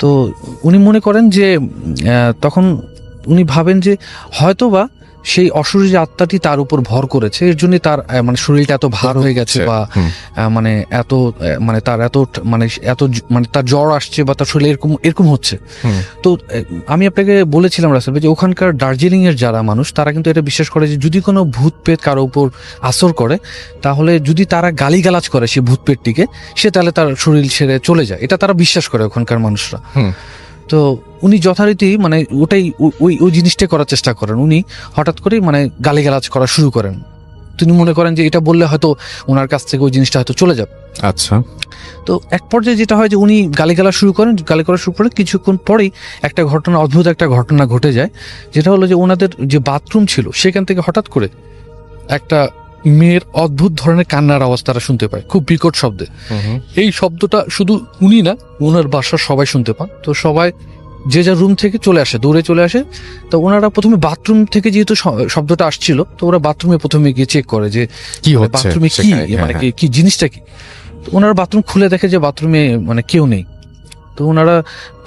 [SPEAKER 2] তো উনি মনে করেন যে তখন উনি ভাবেন যে হয়তোবা সেই অশরীরী আত্মাটি তার উপর ভর করেছে, এর জন্য তার মানে শরীরটা এত ভার হয়ে গেছে, বা মানে এত মানে তার এত মানে তার জ্বর আসছে, বা তার শরীরে এরকম হচ্ছে। তো আমি আপনাকে বলেছিলাম রাসেল ভাই যে ওখানকার দার্জিলিং এর যারা মানুষ, তারা কিন্তু এটা বিশ্বাস করে যে যদি কোনো ভূত পেট কারো উপর আসর করে, তাহলে যদি তারা গালিগালাজ করে সেই ভূত পেটটিকে, সে তাহলে তার শরীর ছেড়ে চলে যায়। এটা তারা বিশ্বাস করে ওখানকার মানুষরা। তো উনি যথারীতি মানে ওটাই ওই জিনিসটাই করার চেষ্টা করেন। উনি হঠাৎ করেই মানে গালিগালাজ করা শুরু করেন। তিনি মনে করেন যে এটা বললে হয়তো ওনার কাছ থেকে ওই জিনিসটা হয়তো চলে যাবে।
[SPEAKER 1] আচ্ছা।
[SPEAKER 2] তো এক পর্যায়ে যেটা হয় যে উনি গালি করা শুরু করে কিছুক্ষণ পরেই একটা অদ্ভুত একটা ঘটনা ঘটে যায়, যেটা হলো যে ওনাদের যে বাথরুম ছিল সেখান থেকে হঠাৎ করে একটা মেয়ের অদ্ভুত ধরনের কান্নার আওয়াজ তারা শুনতে পায়, খুব বিকট শব্দে। এই শব্দটা শুধু উনি না, ওনার বাসার সবাই শুনতে পান। তো সবাই যে যার রুম থেকে দৌড়ে চলে আসে। তো ওনারা প্রথমে বাথরুম থেকে যেহেতু শব্দটা আসছিল, তো ওরা বাথরুমে প্রথমে গিয়ে চেক করে যে কি হচ্ছে, বাথরুমে কি মানে কি জিনিসটা কি। তো ওনারা বাথরুম খুলে দেখে যে বাথরুমে মানে কেউ নেই। তো ওনারা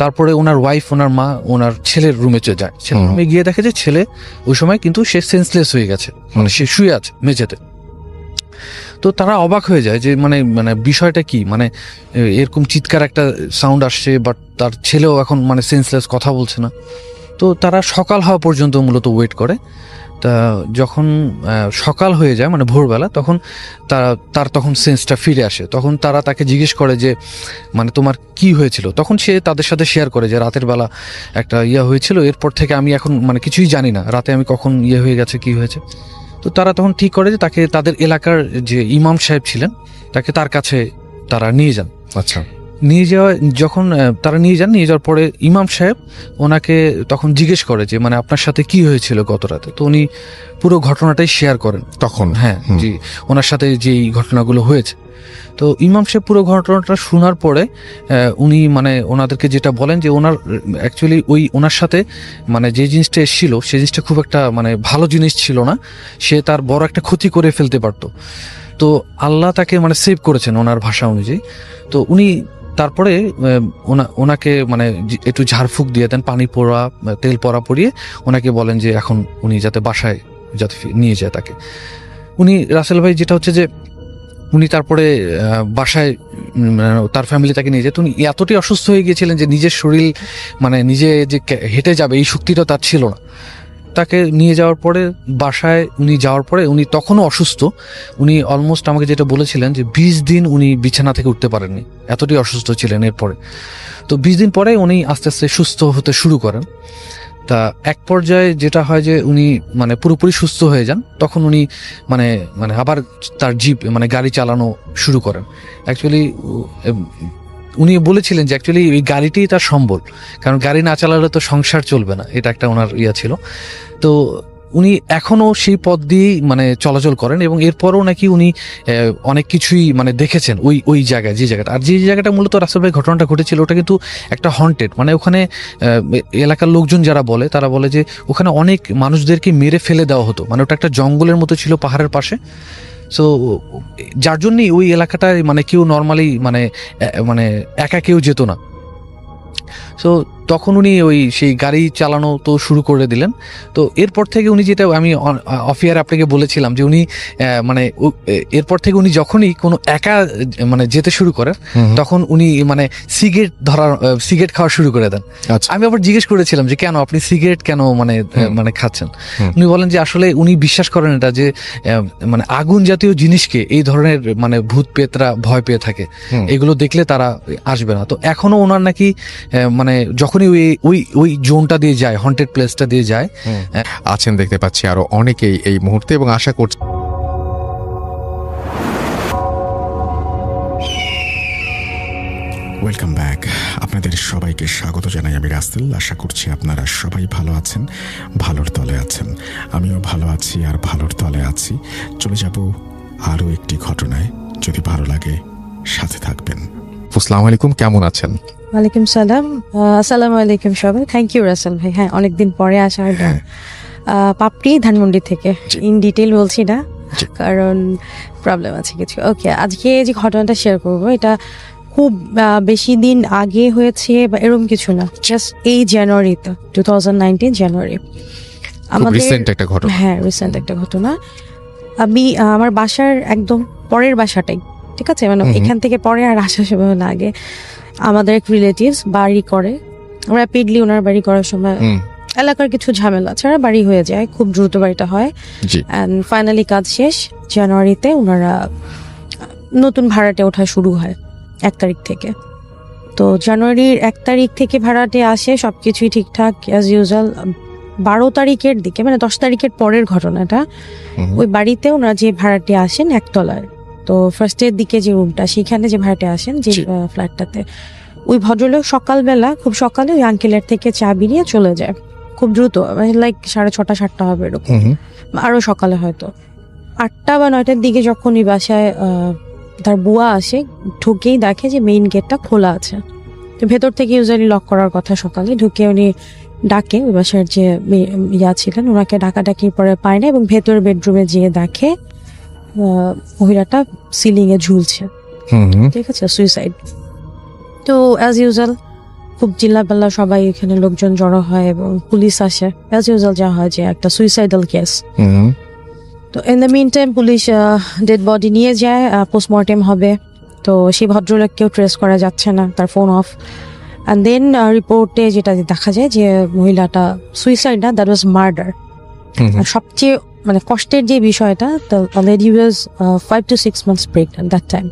[SPEAKER 2] তারপরে ওনার ওয়াইফ, ওনার মা, ওনার ছেলের রুমে যায়। ছেলের রুমে গিয়ে দেখে যে ছেলে ওই সময় কিন্তু সে সেন্সলেস হয়ে গেছে, মানে সে শুয়ে আছে মেঝেতে। তো তারা অবাক হয়ে যায় যে মানে বিষয়টা কি, মানে এরকম চিৎকার একটা সাউন্ড আসছে, বাট তার ছেলেও এখন মানে সেন্সলেস, কথা বলছে না। তো তারা সকাল হওয়া পর্যন্ত মূলত ওয়েট করে। তা যখন সকাল হয়ে যায় মানে ভোরবেলা, তখন তার তখন সেন্সটা ফিরে আসে। তখন তারা তাকে জিজ্ঞেস করে যে মানে তোমার কি হয়েছিল। তখন সে তাদের সাথে শেয়ার করে যে রাতের বেলা একটা হয়েছিল, এরপর থেকে আমি এখন মানে কিছুই জানি না, রাতে আমি কখন হয়ে গেছে, কি হয়েছে। তো তারা তখন ঠিক করে যে তাকে তাদের এলাকার যে ইমাম সাহেব ছিলেন, তাকে তার কাছে তারা নিয়ে যান।
[SPEAKER 1] আচ্ছা।
[SPEAKER 2] নিয়ে যাওয়ার পরে ইমাম সাহেব ওনাকে তখন জিজ্ঞেস করে যে মানে আপনার সাথে কি হয়েছিল গত রাতে। তো উনি পুরো ঘটনাটাই শেয়ার করেন তখন। হ্যাঁ, জি, ওনার সাথে যে ঘটনাগুলো হয়েছে। তো ইমাম সাহেব পুরো ঘটনাটা শোনার পরে উনি মানে ওনাদেরকে যেটা বলেন যে ওনার অ্যাকচুয়ালি ওনার সাথে মানে যে জিনিসটা এসেছিল সেই জিনিসটা খুব একটা মানে ভালো জিনিস ছিল না, সে তার বড় একটা ক্ষতি করে ফেলতে পারতো। তো আল্লাহ তাকে মানে সেভ করেছেন ওনার ভাষা অনুযায়ী। তো উনি তারপরে ওনাকে মানে একটু ঝাড়ফুঁক দিয়ে দেন, পানি পোড়া, তেল পরা পরিয়ে ওনাকে বলেন যে এখন উনি যাতে বাসায় নিয়ে যায় তাকে। উনি রাসেল ভাই যেটা হচ্ছে যে উনি তারপরে বাসায় তার ফ্যামিলি তাকে নিয়ে যেত। উনি এতটাই অসুস্থ হয়ে গিয়েছিলেন যে নিজের শরীর মানে নিজে যে হেঁটে যাবে এই শক্তিটা তার ছিল না। তাকে নিয়ে যাওয়ার পরে বাসায় উনি যাওয়ার পরে উনি তখনও অসুস্থ। উনি অলমোস্ট আমাকে যেটা বলেছিলেন যে 20 দিন উনি বিছানা থেকে উঠতে পারেননি, এতটাই অসুস্থ ছিলেন। এরপরে তো 20 দিন পরে উনি আস্তে আস্তে সুস্থ হতে শুরু করেন। তা এক পর্যায়ে যেটা হয় যে উনি মানে পুরোপুরি সুস্থ হয়ে যান, তখন উনি মানে মানে আবার তার জিপ মানে গাড়ি চালানো শুরু করেন। অ্যাকচুয়ালি উনি বলেছিলেন যে অ্যাকচুয়ালি এই গাড়িটি তার সম্বল, কারণ গাড়ি না চালালে তো সংসার চলবে না, এটা একটা ওনার ইয়া ছিল। তো উনি এখনো সেই পথ দিয়েই মানে চলাচল করেন, এবং এরপরও নাকি উনি অনেক কিছুই মানে দেখেছেন ওই জায়গায়, যে জায়গাটা, আর যে জায়গাটা মূলত রাসেল ভাই ঘটনাটা ঘটেছিল ওটা কিন্তু একটা হন্টেড, মানে ওখানে এলাকার লোকজন যারা বলে তারা বলে যে ওখানে অনেক মানুষদেরকে মেরে ফেলে দেওয়া হতো, মানে ওটা একটা জঙ্গলের মতো ছিল পাহাড়ের পাশে। সো যার জন্যই ওই এলাকাটায় মানে কেউ নর্মালি মানে মানে একা কেউ যেত না। সো তখন উনি ওই সেই গাড়ি চালানো তো শুরু করে দিলেন। তো এরপর থেকে উনি, যেটা আমি অফ ইয়ার আপনাকে বলেছিলাম, যে উনি মানে এরপর থেকে উনি যখনই কোনো একা মানে যেতে শুরু করেন তখন উনি মানে সিগারেট খাওয়া শুরু করে দেন। আমি আবার জিজ্ঞেস করেছিলাম যে কেন আপনি সিগারেট কেন মানে মানে খাচ্ছেন। উনি বলেন যে আসলে উনি বিশ্বাস করেন এটা যে মানে আগুন জাতীয় জিনিসকে এই ধরনের মানে ভূত পেতরা ভয় পেয়ে থাকে, এগুলো দেখলে তারা আসবে না। তো এখনো ওনার নাকি মানে যখনই ওই জোনটা দিয়ে যায়, হন্টেড প্লেসটা দিয়ে যায়,
[SPEAKER 1] আছেন দেখতে পাচ্ছি আরো অনেকেই এই মুহূর্তে, এবং আশা করছি ওয়েলকাম ব্যাক। আপনাদের সবাইকে স্বাগত জানাই আমি রাসেল। আশা করছি আপনারা সবাই ভালো আছেন, ভালোর তলে আছেন। আমিও ভালো আছি আর ভালোর তলে আছি। চলে যাব আরও একটি ঘটনায়, যদি ভালো লাগে সাথে থাকবেন। আসসালামু আলাইকুম, কেমন আছেন?
[SPEAKER 3] ওয়ালাইকুম সালাম। আসসালামু আলাইকুম সবাই। থ্যাংক ইউ রাসেল ভাই। হ্যাঁ, অনেকদিন পরে আসার। পাপড়ি ধানমন্ডি থেকে, ইন ডিটেল বলছি না কারণ প্রবলেম আছে কিছু। ওকে, আজকে যে ঘটনাটা শেয়ার করবো এটা খুব বেশি দিন আগে হয়েছে বা এরকম কিছু না, জাস্ট এই জানুয়ারিতে 2019 জানুয়ারি আমাদের
[SPEAKER 1] রিসেন্ট একটা ঘটনা।
[SPEAKER 3] হ্যাঁ, রিসেন্ট একটা ঘটনা। আমি আমার বাসার একদম পরের বাসাটাই, ঠিক আছে, মানে এখান থেকে পরে আর আসা সময় না, আগে আমাদের এক রিলেটিভস বাড়ি করে, র্যাপিডলি ওনার বাড়ি করার সময় এলাকার কিছু ঝামেলা ছাড়া বাড়ি হয়ে যায়, খুব দ্রুত বাড়িটা হয়। অ্যান্ড ফাইনালি কাজ শেষ, জানুয়ারিতে ওনারা নতুন ভাড়াটে ওঠা শুরু হয় 1 তারিখ থেকে। তো জানুয়ারির 1 তারিখ থেকে ভাড়াটে আসে, সবকিছুই ঠিকঠাক অ্যাজ ইউজুয়াল। 12 তারিখের দিকে, মানে 10 তারিখের পরের ঘটনাটা, ওই বাড়িতে ওনারা যে ভাড়াটে আসেন একতলার, তো ফার্স্টের দিকে যে রুমটা, সেখানে যে ভাড়াটে আসেন যে ফ্ল্যাটটাতে, ওই ভদ্রলোক সকালবেলা খুব সকালে ওই আঙ্কেলের থেকে চাবি নিয়ে চলে যায়, খুব দ্রুত, লাইক 6:30 7টা হবে এরকম, আরো সকালে হয়তো 8টা বা 9টার দিকে যখন ওই বাসায় তার বুয়া আসে, ঢুকেই দেখে যে মেইন গেটটা খোলা আছে। তো ভেতর থেকে ইউজুয়ালি লক করার কথা, সকালে ঢুকে উনি ডাকে ওই বাসার যে ইয়া ছিলেন, ওনাকে ডাকাডাকির পরে পায় না, এবং ভেতর বেডরুমে যেয়ে দেখে মহিলাটা সিলিং এ ঝুলছে, ঠিক আছে, সুইসাইড। তো অ্যাজ ইউজুয়াল খুব চিল্লাপাল্লা, সবাই এখানে লোকজন জড়ো হয় এবং পুলিশ আসে, অ্যাজ ইউজুয়াল যা হয় যে একটা সুইসাইডাল কেস। তো in the mean time police dead body নিয়ে যায়, পোস্টমর্টেম হবে। তো সেই ভদ্রলোককেও ট্রেস করা যাচ্ছে না, তার ফোন অফ। অ্যান্ড দেন রিপোর্টে যেটা দেখা যায় যে মহিলাটা সুইসাইড না, দ্যাট ওয়াজ মার্ডার। আর সবচেয়ে মানে কষ্টের যে বিষয়টা, the lady was 5 to 6 months pregnant that time.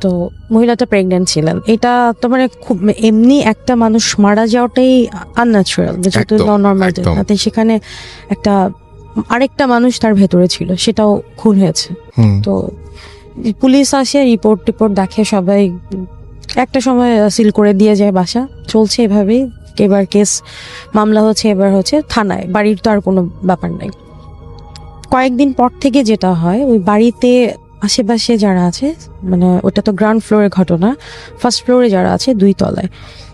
[SPEAKER 3] তো মহিলাটা প্রেগনেন্ট ছিলেন। এটা তো মানে খুব এমনি একটা মানুষ মারা যাওয়াটাই আনন্যাচারাল, যেহেতু নর্মাল, সেখানে একটা আরেকটা মানুষ তার ভেতরে ছিল, সেটাও খুন হয়েছে। তো পুলিশ আসে, রিপোর্ট দেখে, সবাই একটা সময় সিল করে দিয়ে যায়, বাসা চলছে এভাবেই। এবার কেস মামলা হচ্ছে, এবার হচ্ছে থানায়, বাড়ির তো আর কোনো ব্যাপার নাই। কয়েকদিন পর থেকে যেটা হয়, ওই বাড়িতে আশেপাশে যারা আছে, মানে ওটা তো গ্রাউন্ড ফ্লোরের ঘটনা, ফার্স্ট ফ্লোরে যারা আছে 2 তলায়,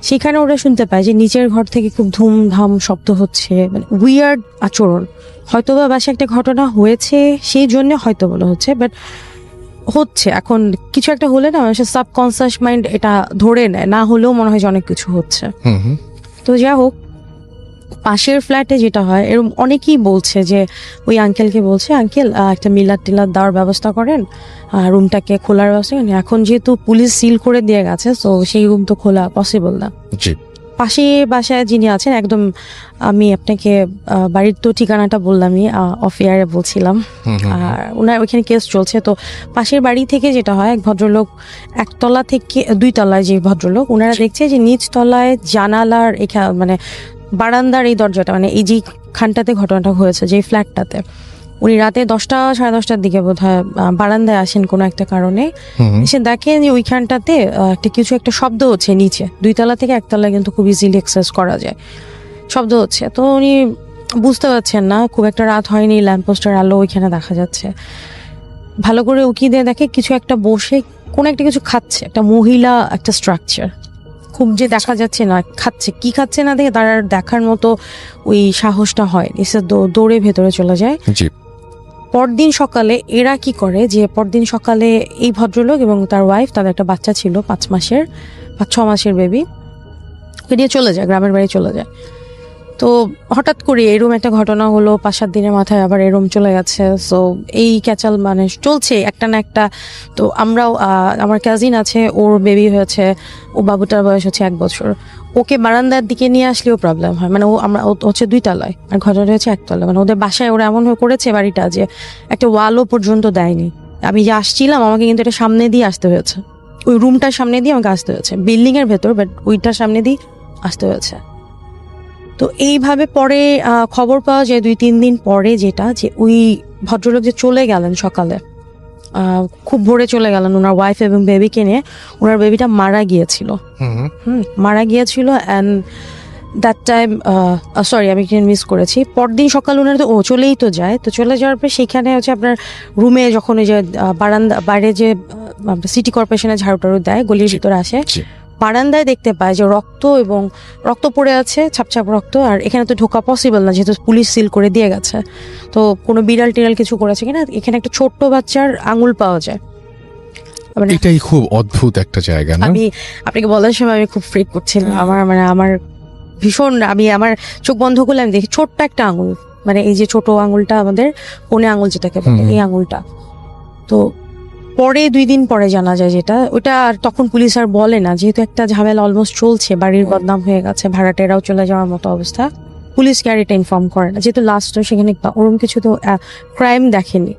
[SPEAKER 3] সেখানে ওরা শুনতে পায় যে নিচের ঘর থেকে খুব ধুমধাম শব্দ হচ্ছে, মানে উইয়ার্ড আচরণ। হয়তোবা বাসায় একটা ঘটনা হয়েছে সেই জন্য হয়তো বলা হচ্ছে, বাট হচ্ছে এখন কিছু একটা হলে না, মানুষের সাবকনসিয়াস মাইন্ড এটা ধরে নেয়, না হলেও মনে হয় যে অনেক কিছু হচ্ছে। তো যা হোক, পাশের ফ্ল্যাটে যেটা হয়, এরকম অনেকেই বলছে যে ওই আঙ্কেলকে বলছে, আঙ্কেল একটা মিলার টিলার দেওয়ার ব্যবস্থা করেন, রুমটাকে খোলার ব্যবস্থা করেন। এখন যেহেতু পুলিশ সিল করে দিয়ে গেছে, তো সেই রুম তো খোলা পসিবল না। পাশে বাসায় যিনি আছেন, একদম আমি আপনাকে বাড়ির তো ঠিকানাটা বললামই, অফ এয়ারে বলছিলাম, আর ওনার ওইখানে কেস চলছে। তো পাশের বাড়ি থেকে যেটা হয়, এক ভদ্রলোক 1 তলা থেকে 2 তলায় যে ভদ্রলোক, ওনারা দেখছে যে নিচ তলায় জানালার এখানে মানে বারান্দার এই দরজাটা, মানে এই যে খানটাতে ঘটনাটা হয়েছে, যে ফ্ল্যাটটাতে, উনি রাতে 10টা সাড়ে 10টার দিকে বোধহয় বারান্দায় আসেন কোনো একটা কারণে। এসে দেখেন যে ওইখানটাতে কিছু একটা শব্দ হচ্ছে নিচে, 2 তলা থেকে 1 তলায় কিন্তু খুব ইজিলি অ্যাক্সেস করা যায়, শব্দ হচ্ছে। তো উনি বুঝতে পারছেন না, খুব একটা রাত হয়নি, ল্যাম্পপোস্টের আলো ওইখানে দেখা যাচ্ছে। ভালো করে উকি দিয়ে দেখে কিছু একটা বসে কোনো একটা কিছু খাচ্ছে, একটা মহিলা, একটা স্ট্রাকচার, খুব যে দেখা যাচ্ছে না খাচ্ছে, কি খাচ্ছে না দেখে তার আর দেখার মতো ওই সাহসটা হয়, এসে দৌড়ে ভেতরে চলে যায়।
[SPEAKER 1] জি।
[SPEAKER 3] পরদিন সকালে এরা কি করে যে পরদিন সকালে এই ভদ্রলোক এবং তার ওয়াইফ, তাদের একটা বাচ্চা ছিল 5-6 মাসের বেবি, ওকে নিয়ে চলে যায়, গ্রামের বাড়ি চলে যায়। তো হঠাৎ করে এরম একটা ঘটনা হলো, 5-7 দিনের মাথায় আবার এরম চলে গেছে। সো এই ক্যাচাল মানে চলছে একটা না একটা। তো আমরাও, আমার কাজিন আছে, ওর বেবি হয়েছে, ও বাবুটার বয়স হচ্ছে 1 বছর, ওকে বারান্দার দিকে নিয়ে আসলেও প্রবলেম হয়। মানে ও হচ্ছে 2 তলায় আর ঘটনাটা হচ্ছে 1 তলায়। মানে ওদের বাসায় ওরা এমন হয়ে করেছে বাড়িটা যে একটা ওয়ালও পর্যন্ত দেয়নি। আমি যে আসছিলাম আমাকে কিন্তু এটা সামনে দিয়ে আসতে হয়েছে, ওই রুমটার সামনে দিয়ে আমাকে আসতে হয়েছে, বিল্ডিং এর ভেতর, বাট ওইটার সামনে দিয়ে আসতে হয়েছে। তো এইভাবে পরে খবর পাওয়া যায় 2-3 দিন পরে, যেটা যে ওই ভদ্রলোক যে চলে গেলেন সকালে, খুব ভোরে চলে গেলেন ওনার ওয়াইফ এবং বেবিকে নিয়ে, ওনার বেবিটা মারা গিয়েছিল। মারা গিয়েছিল। অ্যান্ড দ্যাট টাইম, সরি আমি মিস করেছি, পরদিন সকাল ওনার তো চলেই তো যায়। তো চলে যাওয়ার পর সেইখানে হচ্ছে আপনার রুমে যখন ওই যে বারান্দা বাইরে যে সিটি কর্পোরেশনে ঝাড়ু টাড়ু দেয়, গলির ভিতরে আসে, বারান্দায় দেখতে পায় যে রক্ত পড়ে আছে, ছাপছাপ রক্ত। আর এখানে তো ঢোকা পসিবল না, যেহেতু পুলিশ সিল করে দিয়ে গেছে। তো কোনো বিড়াল টিড়াল কিছু করেছে কিনা, এখানে একটা ছোট্ট বাচ্চার আঙুল পাওয়া যায়। মানে
[SPEAKER 1] এটাই খুব অদ্ভুত একটা জায়গা না?
[SPEAKER 3] আমি আপনাকে বলার সময় আমি খুব ফ্রিক করছিলাম, আমার ভীষণ, আমার চোখ বন্ধ করলে আমি দেখি ছোট্ট একটা আঙুল, মানে এই যে ছোট আঙুলটা আমাদের কোণে আঙুল যেটাকে বলে, এই আঙুলটা। তো পরে 2 দিন পরে জানা যায় যেটা, ওটা আর তখন পুলিশ আর বলে না, যেহেতু একটা ঝামেলা অলমোস্ট চলছে, বাড়ির বদনাম হয়ে গেছে, ভাড়াটেরাও চলে যাওয়ার মতো অবস্থা, পুলিশকে আর এটা ইনফর্ম করে না, যেহেতু লাস্ট সেখানে ওরকম কিছু তো ক্রাইম দেখেনি।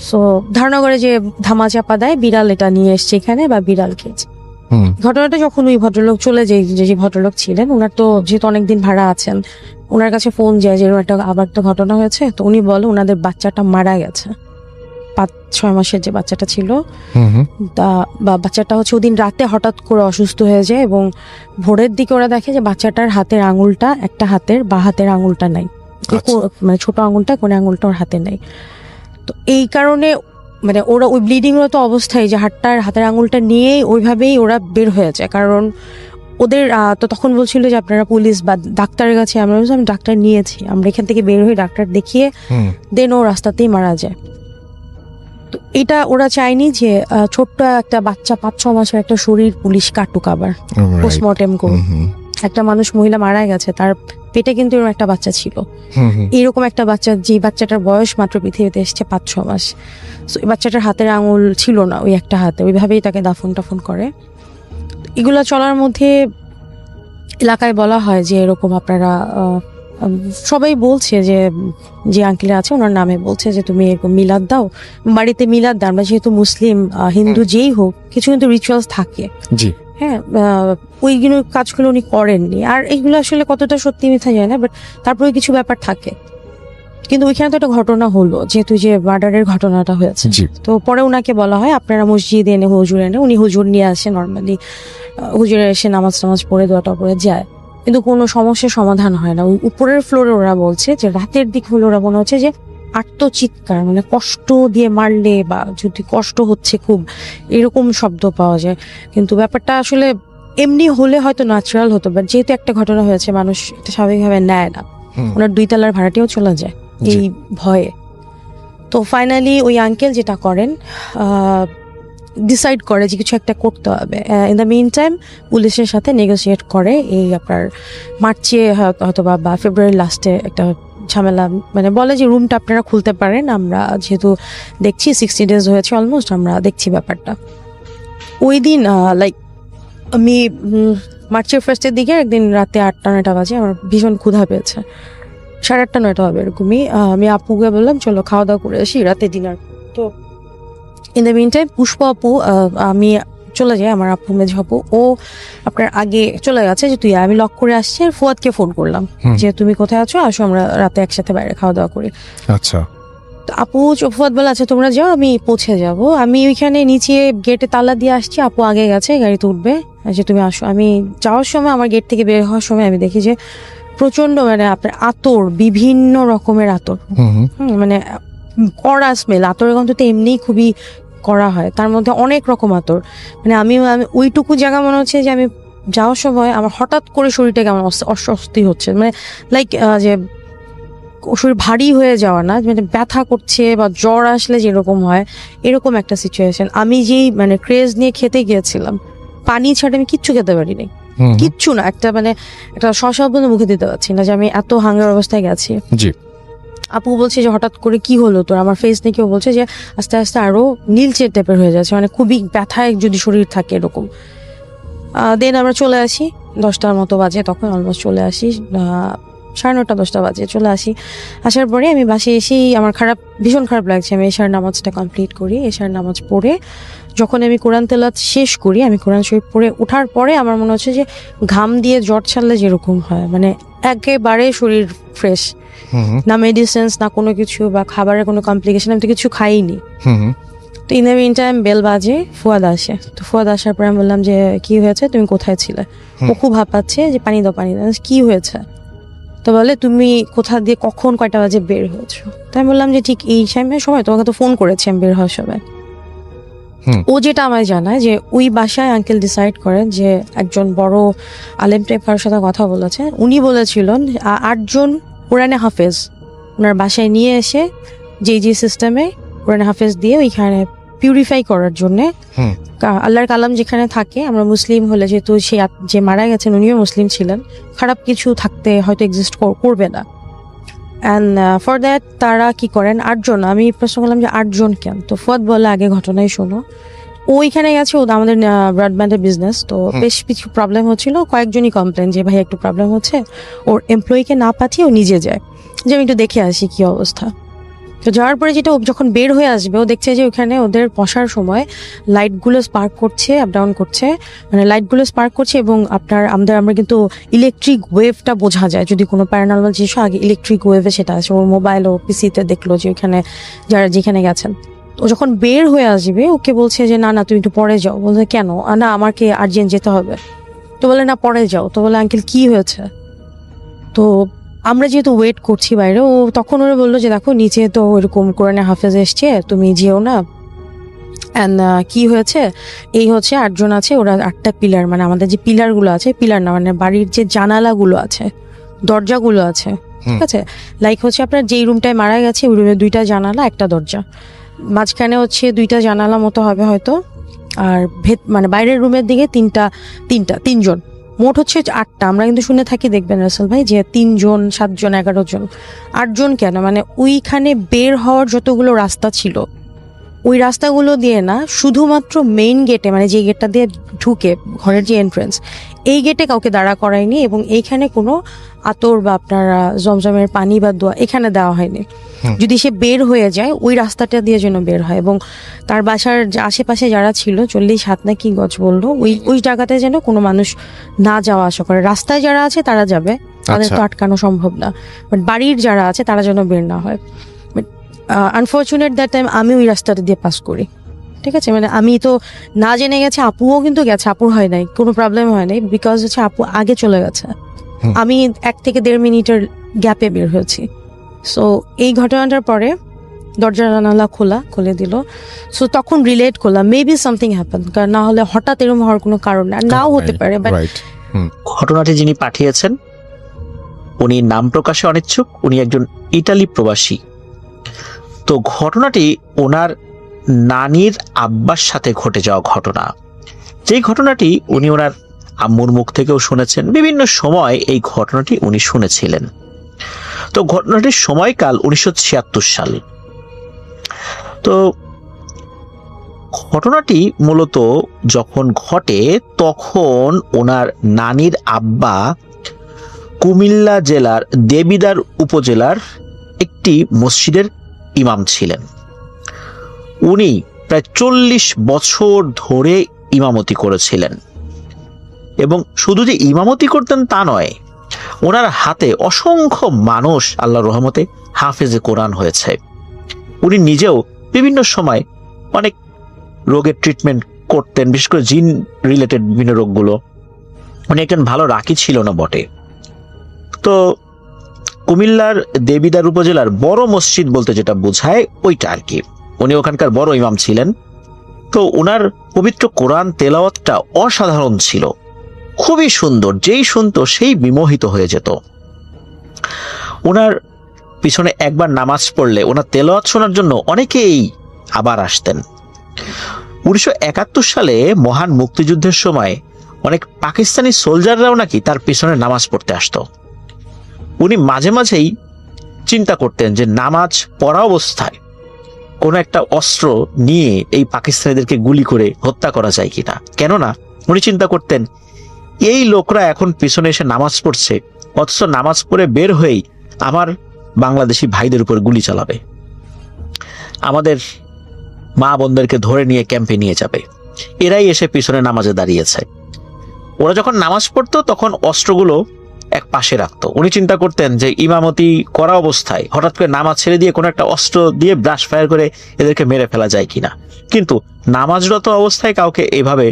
[SPEAKER 3] সো ধারণা করে যে ধামাচাপা দেয়, বিড়াল এটা নিয়ে এসছে এখানে বা বিড়াল খেয়েছে। ঘটনাটা যখন ওই ভদ্রলোক চলে যায়, যে ভদ্রলোক ছিলেন, ওনার তো যেহেতু অনেকদিন ভাড়া আছেন, ওনার কাছে ফোন যায় যে আবার একটা ঘটনা হয়েছে। তো উনি বলে ওনাদের বাচ্চাটা মারা গেছে, 5-6 মাসের যে বাচ্চাটা ছিল, বাচ্চাটা হচ্ছে ওদিন রাতে হঠাৎ করে অসুস্থ হয়ে যায়, এবং ভোরের দিকে ওরা দেখে যে বাচ্চাটার হাতের আঙুলটা, একটা হাতের বা হাতের আঙুলটা নাই, মানে ছোট আঙুলটা, কোন আঙুলটা ওর হাতে নেই। তো এই কারণে মানে ওরা ওই ব্লিডিং রত অবস্থায় যে হাতের আঙুলটা নিয়েই ওইভাবেই ওরা বের হয়ে যায়। কারণ ওদের তো তখন বলছিল যে আপনারা পুলিশ বা ডাক্তারের কাছে, আমরা আমি ডাক্তার নিয়েছি, আমরা এখান থেকে বের হয়ে ডাক্তার দেখিয়ে দেন ও রাস্তাতেই মারা যায়। তো এটা ওরা চায়নি যে ছোট্ট একটা বাচ্চা 5-6 মাসের একটা শরীর পুলিশ কাটুক, আবার পোস্টমর্টেম করুক। একটা মানুষ, মহিলা মারা গেছে, তার পেটে কিন্তু এরকম একটা বাচ্চা ছিল, এরকম একটা বাচ্চা, যে বাচ্চাটার বয়স মাত্র পৃথিবীতে এসছে 5-6 মাস। তো এই বাচ্চাটার হাতের আঙুল ছিল না, ওই একটা হাতে, ওইভাবেই তাকে দাফন টাফন করে। এগুলা চলার মধ্যে এলাকায় বলা হয় যে এরকম আপনারা, সবাই বলছে যে আঙ্কেল আছে ওনার নামে বলছে যে তুমি এরকম মিলাদ দাও, বাড়িতে মিলাদ দাও। আমরা যেহেতু মুসলিম, হিন্দু যেই হোক, কিছু কিন্তু রিচুয়ালস থাকে। হ্যাঁ, ওইগুলো কাজগুলো উনি করেননি। আর এইগুলো আসলে কতটা সত্যি মিথ্যা যায় না, বাট তারপরে কিছু ব্যাপার থাকে। কিন্তু ওইখানে তো একটা ঘটনা হলো, যেহেতু যে মার্ডারের ঘটনাটা হয়েছে, তো পরে ওনাকে বলা হয় আপনারা মসজিদে এনে হুজুর এনে, উনি হুজুর নিয়ে আসে, নর্মালি হুজুরে এসে নামাজ পড়ে দোয়াটা পড়ে যায়, কিন্তু কোনো সমস্যার সমাধান হয় না। উপরের ফ্লোরে ওরা বলছে যে রাতের দিক হলে ওরা মনে হচ্ছে যে আত্মচিৎকার, মানে কষ্ট দিয়ে মারলে বা যদি কষ্ট হচ্ছে খুব, এরকম শব্দ পাওয়া যায়। কিন্তু ব্যাপারটা আসলে এমনি হলে হয়তো ন্যাচারাল হতো, বাট যেহেতু একটা ঘটনা হয়েছে, মানুষ এটা স্বাভাবিকভাবে নেয় না। ওনার 2 তলার ভাড়াটিও চলে যায় এই ভয়ে। তো ফাইনালি ওই আঙ্কেল যেটা করেন, ডিসাইড করে যে কিছু একটা করতে হবে। ইন দ্য মিন টাইম পুলিশের সাথে নেগোসিয়েট করে, এই আপনার মার্চে হয়তো বা ফেব্রুয়ারির লাস্টে একটা ঝামেলা, মানে বলে যে রুমটা আপনারা খুলতে পারেন, আমরা যেহেতু দেখছি 60 days হয়েছে অলমোস্ট, আমরা দেখছি ব্যাপারটা। ওই দিন লাইক আমি মার্চের ফার্স্টের দিকে একদিন রাতে 8টা-9টা বাজে, আমার ভীষণ ক্ষুধা পেয়েছে, 8:30-9টা হবে এরকমই। আমি আপুকে বললাম চলো খাওয়া দাওয়া করে আসি, রাতে ডিনার। তো ইন দ্য মিন টাইম পুষ্প আপু, আমি চলে যায় আমার আপু মেজো আপু, ও আপনার আগে চলে গেছে যে তুই আমি লক করে আসছি। আর ফুয়াদকে ফোন করলাম যে তুমি কোথায় আছো, আসো আমরা রাতে একসাথে বাইরে খাওয়া দাওয়া করি।
[SPEAKER 1] আচ্ছা।
[SPEAKER 3] তো আপু ফুয়াদ বলে আচ্ছা তোমরা যাও, আমি পৌঁছে যাব। আমি ওইখানে নিচে গেটে তালা দিয়ে আসছি, আপু আগে গেছে, গাড়িতে উঠবে, যে তুমি আসো। আমি যাওয়ার সময় আমার গেট থেকে বের হওয়ার সময় আমি দেখি যে প্রচন্ড মানে আপনার আতর, বিভিন্ন রকমের আতর, মানে কড়া স্মেল। আতরের গন্ধ তো এমনিই খুবই করা হয়, তার মধ্যে অনেক রকম আতর। মানে আমি ওইটুকু জায়গা মনে হচ্ছে যে আমি যাওয়ার সময় আমার হঠাৎ করে শরীরটা কেমন অস্বস্তি হচ্ছে, মানে লাইক যে শরীর ভারী হয়ে যাওয়া না, মানে ব্যথা করছে বা জ্বর আসলে যেরকম হয় এরকম একটা সিচুয়েশন। আমি যেই মানে ক্রেজ নিয়ে খেতে গিয়েছিলাম, পানি ছাড়া আমি কিচ্ছু খেতে পারিনি, কিচ্ছু না। একটা মানে একটা শসা পর্যন্ত মুখে দিতে পারছি না, যে আমি এত হাঙ্গার অবস্থায় গেছি।
[SPEAKER 1] জি।
[SPEAKER 3] আপু বলছে যে হঠাৎ করে কি হলো তোর, আমার ফেস নিয়ে কেউ বলছে যে আস্তে আস্তে আরো নীলচে টাইপের হয়ে যাচ্ছে, মানে খুবই ব্যথায় যদি শরীর থাকে এরকম। দেন আমরা চলে আসি, 10টার মতো বাজে তখন, অলমোস্ট চলে আসি, 9:30 10টা বাজে চলে আসি। আসার পরে আমি বাসে এসেই আমার ভীষণ খারাপ লাগছে। আমি এশার নামাজটা কমপ্লিট করি, এশার নামাজ পড়ে যখন আমি কোরআন তেলাওয়াত শেষ করি, আমি কোরআন শরীফ পড়ে ওঠার পরে আমার মনে হচ্ছে যে ঘাম দিয়ে জ্বর ছাড়লে যেরকম হয়, মানে একেবারে শরীর ফ্রেশ, না মেডিসিনস না কোনো কিছু বা খাবারের কোনো কমপ্লিকেশন, আমি তো কিছু খাইনি। তো in the mean time bell বাজে, ফুয়াদ আসে। তো ফুয়াদ আসার পরে আমি বললাম যে কি হয়েছে, তুমি কোথায় ছিলে? ও খুব হাঁপাচ্ছে যে পানি দাও পানি দাও। কি হয়েছে? তো বলে তুমি কোথা দিয়ে কখন কয়টা বাজে বের হয়েছো? তাই বললাম যে ঠিক এই সময় তোমাকে তো ফোন করেছি আমি বের হওয়ার সময়। ও যেটা আমায় জানায় যে ওই বাসায় আঙ্কেল ডিসাইড করেন যে একজন বড় আলেম টাইপের সাথে কথা বলেছে, উনি বলেছিলেন 8 জন কোরআনে হাফেজ ওনার বাসায় নিয়ে এসে যে সিস্টেমে কোরআনে হাফেজ দিয়ে ওইখানে পিউরিফাই করার জন্য। আল্লাহর কালাম যেখানে থাকে, আমরা মুসলিম হলে যেহেতু সে যে মারা গেছেন উনিও মুসলিম ছিলেন, খারাপ কিছু থাকতে হয়তো এক্সিস্ট করবে না। অ্যান্ড ফর দ্যাট তারা কি করেন 8 জন। আমি প্রশ্ন করলাম যে 8 জন কেন? তো ফুয়াদ বলে আগে ঘটনাই শোনো। ওইখানে গেছে, ও আমাদের ব্রডব্যান্ডের বিজনেস, তো বেশ কিছু প্রবলেম হচ্ছিল। কয়েকজনই কমপ্লেন যে ভাই একটু প্রবলেম হচ্ছে, ওর এমপ্লয়িকে না পাঠিয়ে ও নিজে যায় যে আমি একটু দেখে আসি কি অবস্থা। তো যাওয়ার পরে যেটা, ও যখন বের হয়ে আসবে ও দেখছে যে ওখানে ওদের বসার সময় লাইটগুলো স্পার্ক করছে, আপ ডাউন করছে, মানে লাইটগুলো স্পার্ক করছে। এবং আমরা কিন্তু ইলেকট্রিক ওয়েভটা বোঝা যায় যদি কোনো প্যারানর্মাল জিনিস, আগে ইলেকট্রিক ওয়েভে সেটা আছে। ওর মোবাইল ও পিসিতে দেখলো যে ওইখানে যারা যেখানে গেছেন। ও যখন বের হয়ে আসবে ওকে বলছে যে না তুমি একটু পরে যাও। বলছে কেন? না আমাকে আর্জেন্ট যেতে হবে। তো বলে না পরে যাও। তো বলে আঙ্কেল কি হয়েছে? তো আমরা যেহেতু ওয়েট করছি বাইরে, ও তখন ওরা বললো যে দেখো নিচে তো ওইরকম কোরআনে হাফেজ এসছে, তুমি যেও না। অ্যান্ড কি হয়েছে, এই হচ্ছে 8 জন আছে, ওরা 8টা পিলার, মানে আমাদের যে পিলারগুলো আছে, পিলার না মানে বাড়ির যে জানালাগুলো আছে, দরজাগুলো আছে, ঠিক আছে, লাইক হচ্ছে আপনার যেই রুমটায় মারা গেছে ওই রুমে 2টা জানালা 1টা দরজা, মাঝখানে হচ্ছে 2টা জানালা মতো হবে হয়তো, আর মানে বাইরের রুমের দিকে 3 জন, মোট হচ্ছে 8টা। আমরা কিন্তু শুনে থাকি, দেখবেন রাসেল ভাই, যে 3 জন 7 জন 11 জন, 8 জন কেন? মানে ওইখানে বের হওয়ার যতগুলো রাস্তা ছিল ওই রাস্তাগুলো দিয়ে না, শুধুমাত্র মেইন গেটে, মানে যে গেটটা দিয়ে ঢুকে ঘরের যে এন্ট্রেন্স, এই গেটে কাউকে দাঁড়া করায়নি। এবং এইখানে কোনো আতর বা আপনার জমজমের পানি বা দোয়া এখানে দেওয়া হয়নি। যদি সে বের হয়ে যায় ওই রাস্তাটা দিয়ে যেন বের হয়। এবং তার বাসার আশেপাশে যারা ছিল 40 হাত না কি গজ বললো, ওই জায়গাতে যেন কোনো মানুষ না যাওয়া আসা করে। রাস্তায় যারা আছে তারা যাবে, তাদের তো আটকানো সম্ভব না, বাট বাড়ির যারা আছে তারা যেন বের না হয়। আনফর্চুনেট দ্যাট টাইম আমি ওই রাস্তাটা দিয়ে পাস করি, ঠিক আছে, মানে আমি তো না জেনে গেছি, আপুও কিন্তু গেছে, আপুর হয় নাই, কোনো প্রবলেম হয় নাই, বিকজ হচ্ছে আপু আগে চলে গেছে, আমি 1 থেকে 1.5 মিনিটের গ্যাপে বের হয়েছি। সো এই ঘটনাটার পরে দরজা জানালা খুলে দিল। সো তখন রিলেট করলাম মেবি সামথিং হ্যাপেন, কারণ না হলে হঠাৎ এরকম হওয়ার কোনো কারণ নাও হতে পারে।
[SPEAKER 4] ঘটনাটি যিনি পাঠিয়েছেন উনি নাম প্রকাশে অনিচ্ছুক, উনি একজন ইতালি প্রবাসী। তো ঘটনাটি ওনার নানির আব্বার সাথে ঘটে যাওয়া ঘটনা, যেই ঘটনাটি উনি ওনার আম্মুর মুখ থেকেও শুনেছেন, বিভিন্ন সময় এই ঘটনাটি উনি শুনেছিলেন। তো ঘটনাটির সময়কাল 1976 সাল। তো ঘটনাটি মূলত যখন ঘটে তখন ওনার নানির আব্বা কুমিল্লা জেলার দেবিদ্বার উপজেলার একটি মসজিদের ইমাম ছিলেন। উনি প্রায় 40 বছর ধরে ইমামতি করেছিলেন। এবং শুধু যে ইমামতি করতেন তা নয়, ওনার হাতে অসংখ্য মানুষ আল্লাহর রহমতে হাফেজে কোরআন হয়েছে। উনি নিজেও বিভিন্ন সময় অনেক রোগের ট্রিটমেন্ট করতেন, বিশেষ করে জিন রিলেটেড বিভিন্ন রোগগুলো। উনি একজন ভালো রাকি ছিল না বটে। তো কুমিল্লার দেবিদ্বার উপজেলার বড় মসজিদ বলতে যেটা বোঝায় ওইটা আর কি, উনি ওখানকার বড় ইমাম ছিলেন। তো ওনার পবিত্র কোরআন তেলাওয়াতটা অসাধারণ ছিল, খুবই সুন্দর, যেই শুনতো সেই বিমোহিত হয়ে যেত। ওনার পিছনে একবার নামাজ পড়লে ওনার তেলাওয়াত শোনার জন্য অনেকেই আবার আসতেন। 1971 সালে মহান মুক্তিযুদ্ধের সময় অনেক পাকিস্তানি সোলজাররাও নাকি তার পিছনে নামাজ পড়তে আসতো। উনি মাঝে মাঝেই চিন্তা করতেন যে নামাজ পড়া অবস্থায় কোনো একটা অস্ত্র নিয়ে এই পাকিস্তানিদেরকে গুলি করে হত্যা করা যায় কিনা। কেননা উনি চিন্তা করতেন এই লোকরা এখন পিছনে এসে নামাজ পড়ছে, অথচ নামাজ পড়ে বের হয়েই আমার বাংলাদেশি ভাইদের উপর গুলি চালাবে, আমাদের মা বোনদেরকে ধরে নিয়ে ক্যাম্পে নিয়ে যাবে, এরাই এসে পিছনে নামাজে দাঁড়িয়েছে। ওরা যখন নামাজ পড়তো তখন অস্ত্রগুলো এক পাশে রাখতো। উনি চিন্তা করতেন যে ইমামতি করা অবস্থায় হঠাৎ করে নামাজ ছেড়ে দিয়ে কোনো একটা অস্ত্র দিয়ে ব্রাশ ফায়ার করে এদেরকে মেরে ফেলা যায় কিনা। কিন্তু নামাজরত অবস্থায় কাউকে এভাবে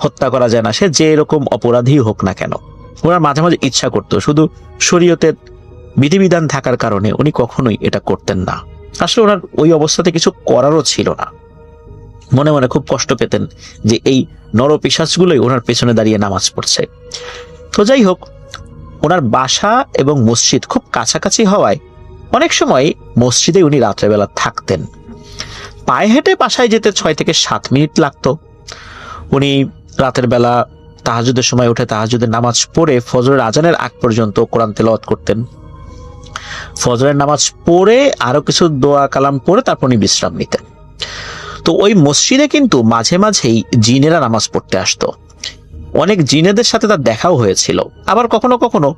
[SPEAKER 4] হত্যা করা যায় না, সে যে এরকম অপরাধী হোক না কেন। ওনার মাঝে মাঝে ইচ্ছা করতো, শুধু শরীয়তের বিধিবিধান থাকার কারণে উনি কখনোই এটা করতেন না। আসলে ওনার ওই অবস্থাতে কিছু করারও ছিল না। মনে মনে খুব কষ্ট পেতেন যে এই নরপিশাচগুলোই ওনার পেছনে দাঁড়িয়ে নামাজ পড়ছে। তো যাই হোক, ওনার বাসা এবং মসজিদ খুব কাছাকাছি হওয়ায় অনেক সময় মসজিদে উনি রাত্রেবেলা থাকতেন। পায়ে হেঁটে বাসায় যেতে 6 থেকে 7 মিনিট লাগতো। উনি রাতের বেলা তাহাজ্জুদের সময় উঠে তাহাজ্জুদের নামাজ পড়ে ফজরের আজানের আগ পর্যন্ত কোরআন তেলাওয়াত করতেন। ফজরের নামাজ পড়ে আরো কিছু দোয়া কালাম পড়ে তারপর উনি বিশ্রাম নিতেন। তো ওই মসজিদে কিন্তু মাঝে মাঝেই জিনেরা নামাজ পড়তে আসতো। অনেক জিনেদের সাথে তার দেখাও হয়েছিল। আবার কখনো কখনো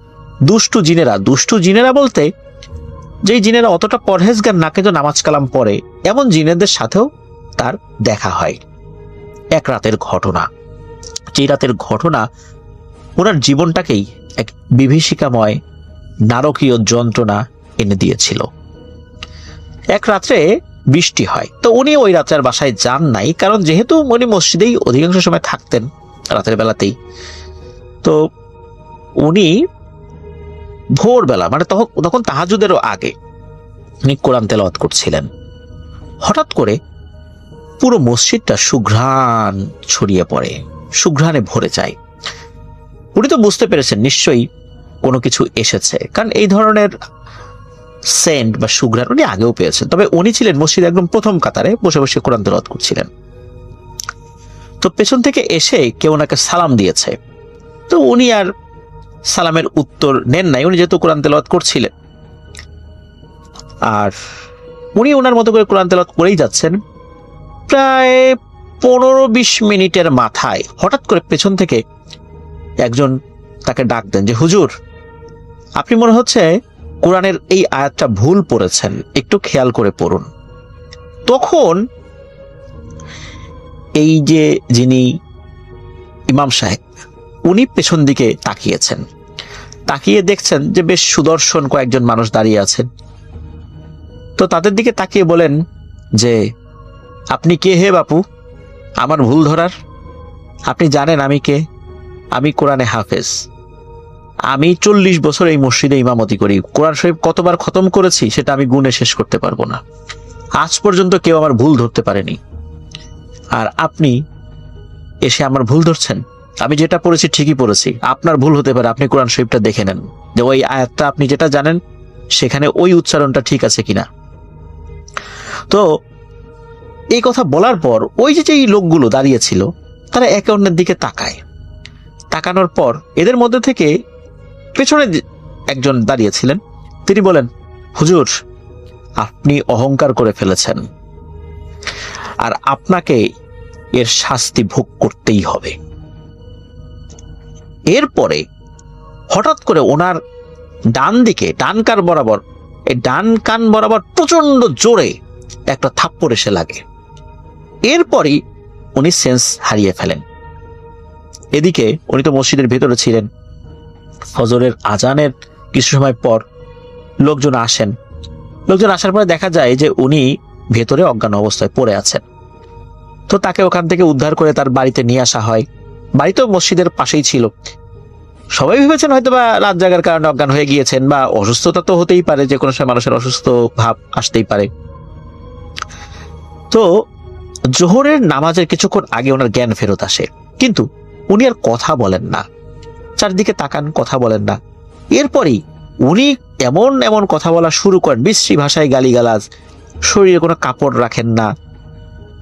[SPEAKER 4] দুষ্টু জিনেরা বলতে যেই জিনেরা অতটা পরহেজগার না কিন্তু নামাজ কালাম পড়ে, এমন জিনেদের সাথেও তার দেখা হয়। এক রাতের ঘটনা, যে রাতের ঘটনা ওনার জীবনটাকেই এক বিভীষিকাময় নারকীয় যন্ত্রণা এনে দিয়েছিল। এক রাত্রে বৃষ্টি হয়, তো উনি ওই রাত্রে আর বাসায় যান নাই, কারণ যেহেতু উনি মসজিদেই অধিকাংশ সময় থাকতেন রাতের বেলাতেই। তো উনি ভোরবেলা, মানে তখন তাহাজ্জুদেরও আগে উনি কোরআন তেলাওয়াত করছিলেন। হঠাৎ করে পুরো মসজিদটা সুঘ্রাণ ছড়িয়ে পড়ে, সুঘ্রাণে ভরে যায়। উনি তো বুঝতে পেরেছেন নিশ্চয়ই কোনো কিছু এসেছে, কারণ এই ধরনের সেন্ট বা সুঘ্রাণ উনি আগেও পেয়েছেন। তবে উনি ছিলেন মসজিদে একদম প্রথম কাতারে বসে বসে কোরআন তেলাওয়াত করছিলেন। তো পেছন থেকে এসে কেউ ওনাকে সালাম দিয়েছে। তো উনি আর সালামের উত্তর নেন নাই, উনি যেহেতু কোরআন তেলাওয়াত করছিলেন। আর উনি ওনার মতো করে কোরআন তেলাওয়াত করেই যাচ্ছেন। প্রায় 15-20 মিনিটের মাথায় হঠাৎ করে পেছন থেকে একজন তাকে ডাক দেন যে, হুজুর, আপনি মনে হচ্ছে কোরআনের এই আয়াতটা ভুল পড়েছেন, একটু খেয়াল করে পড়ুন। তখন এই যে যিনি ইমাম সাহেব, উনি পেছন দিকে তাকিয়েছেন, তাকিয়ে দেখছেন যে বেশ সুদর্শন কয়েকজন মানুষ দাঁড়িয়ে আছেন। তো তাদের দিকে তাকিয়ে বলেন যে, আপনি কে হে বাপু, আমার ভুল ধরার? আপনি জানেন আমি কে? আমি কোরআনে হাফেজ। আমি 40 বছর এই মসজিদে ইমামতি করি। কোরআন শরীফ কতবার খতম করেছি সেটা আমি গুণে শেষ করতে পারবো না। আজ পর্যন্ত কেউ আমার ভুল ধরতে পারেনি। আর আপনি এসে আমার ভুল ধরছেন? আমি যেটা পড়েছি ঠিকই পড়েছি, আপনার ভুল হতে পারে। আপনি কোরআন শরীফটা দেখে নেন যে ওই আয়াতটা আপনি যেটা জানেন সেখানে ওই উচ্চারণটা ঠিক আছে কিনা। তো এই কথা বলার পর ওই যে লোকগুলো দাঁড়িয়েছিল তারা একে অন্যের দিকে তাকায়। তাকানোর পর এদের মধ্যে থেকে পেছনে একজন দাঁড়িয়েছিলেন, তিনি বলেন, হুজুর, আপনি অহংকার করে ফেলেছেন, আর আপনাকে এর শাস্তি ভোগ করতেই হবে। এরপরে হঠাৎ করে ওনার ডান দিকে, ডান কান বরাবর প্রচন্ড জোরে একটা থাপ্পড় এসে লাগে। এরপরই উনি সেন্স হারিয়ে ফেলেন। এদিকে উনি তো মসজিদের ভেতরে ছিলেন। ফজরের আজানের কিছু সময় পর লোকজন আসার পরে দেখা যায় যে উনি ভেতরে অজ্ঞান অবস্থায় পড়ে আছেন। তো তাকে ওখান থেকে উদ্ধার করে তার বাড়িতে নিয়ে আসা হয়। বাড়ি তো মসজিদের পাশেই ছিল। সবাই ভেবেছেন হয়তো বা রাত জাগার কারণে অজ্ঞান হয়ে গিয়েছেন, বা অসুস্থতা তো হতেই পারে, যে কোনো সময় মানুষের অসুস্থ ভাব আসতেই পারে। তো জোহরের নামাজের কিছুক্ষণ আগে ওনার জ্ঞান ফেরত আসে, কিন্তু উনি আর কথা বলেন না, চারদিকে তাকান, কথা বলেন না। এরপরই উনি এমন এমন কথা বলা শুরু করেন, বিশ্রী ভাষায় গালিগালাজ, শরীরে কোনো কাপড় রাখেন না,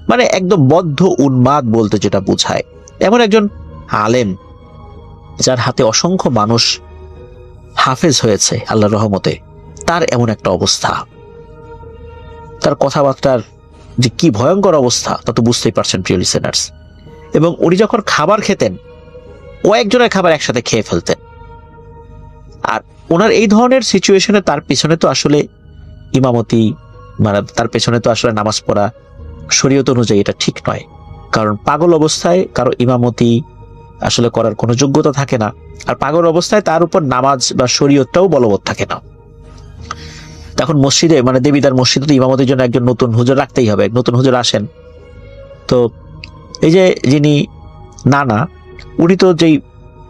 [SPEAKER 4] মানে একদম বদ্ধ উন্মাদ বলতে যেটা বোঝায়। এমন একজন আলেম যার হাতে অসংখ্য মানুষ হাফেজ হয়েছে আল্লাহর রহমতে, তার এমন একটা অবস্থা, তার কথাবার্তার যে কি ভয়ঙ্কর অবস্থা তা তো বুঝতেই পারছেন প্রিয় লিসেনার্স। এবং উনি যখন খাবার খেতেন, কয়েকজনের খাবার একসাথে খেয়ে ফেলতেন। আর ওনার এই ধরনের সিচুয়েশনে তার পিছনে তো আসলে ইমামতি, মানে তার পেছনে তো আসলে নামাজ পড়া শরীয়ত অনুযায়ী এটা ঠিক নয়, কারণ পাগল অবস্থায় কারো ইমামতি আসলে করার কোনো যোগ্যতা থাকে না। আর পাগল অবস্থায় তার উপর নামাজ বা শরীয়তটাও বলবৎ থাকে না। তখন মসজিদে, মানে দেবীদার মসজিদে ইমামতির জন্য একজন নতুন হুজুর রাখতেই হবে। নতুন হুজুর আসেন, তো এই যে যিনি নানা, উনি তো যেই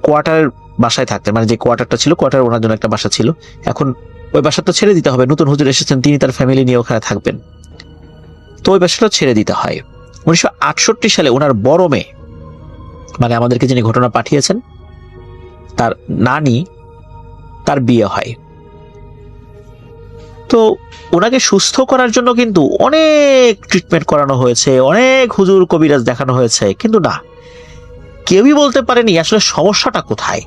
[SPEAKER 4] কোয়ার্টার বাসায় থাকতেন, মানে যে কোয়ার্টারটা ছিল, কোয়ার্টার ওনার জন্য একটা বাসা ছিল, এখন ওই বাসাটা ছেড়ে দিতে হবে। নতুন হুজুর এসেছেন, তিনি তার ফ্যামিলি নিয়ে ওখানে থাকবেন, তো ওই বাসাটা ছেড়ে দিতে হয়। 1968 সালে ওনার বড় মেয়ে, মানে আমাদেরকে যিনি ঘটনা পাঠিয়েছেন তার নানি, তার বিয়ে হয়। তো ওনাকে সুস্থ করার জন্য কিন্তু অনেক ট্রিটমেন্ট করানো হয়েছে, অনেক হুজুর কবিরাজ দেখানো হয়েছে, কিন্তু না, কেউই বলতে পারেনি আসলে সমস্যাটা কোথায়।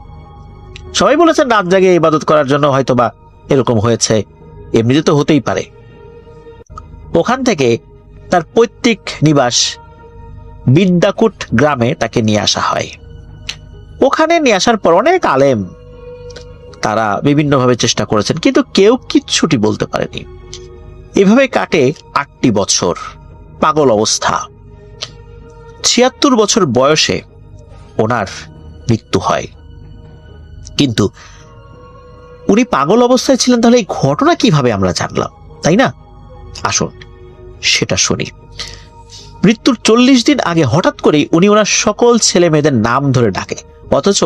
[SPEAKER 4] সবাই বলেছেন রাত জাগে ইবাদত করার জন্য হয়তো বা এরকম হয়েছে, এমনিতে তো হতেই পারে। ওখান থেকে তার পৈতৃক নিবাস বিদ্যাকুট গ্রামে তাকে নিয়ে আসা হয়। ওখানে নিয়ে আসার পর অনেক আলেম তারা বিভিন্নভাবে চেষ্টা করেছেন, কিন্তু কেউ কিচ্ছুটি বলতে পারেনি। এভাবে কাটে 8টি বছর পাগল অবস্থা। 76 বছর বয়সে ওনার মৃত্যু হয়। কিন্তু উনি পাগল অবস্থায় ছিলেন, তাহলে এই ঘটনা কিভাবে আমরা জানলাম, তাই না? আসুন সেটা শুনি। মৃত্যুর 40 দিন আগে হঠাৎ করেই উনি ওনার সকল ছেলে মেয়েদের নাম ধরে ডাকে, অথচ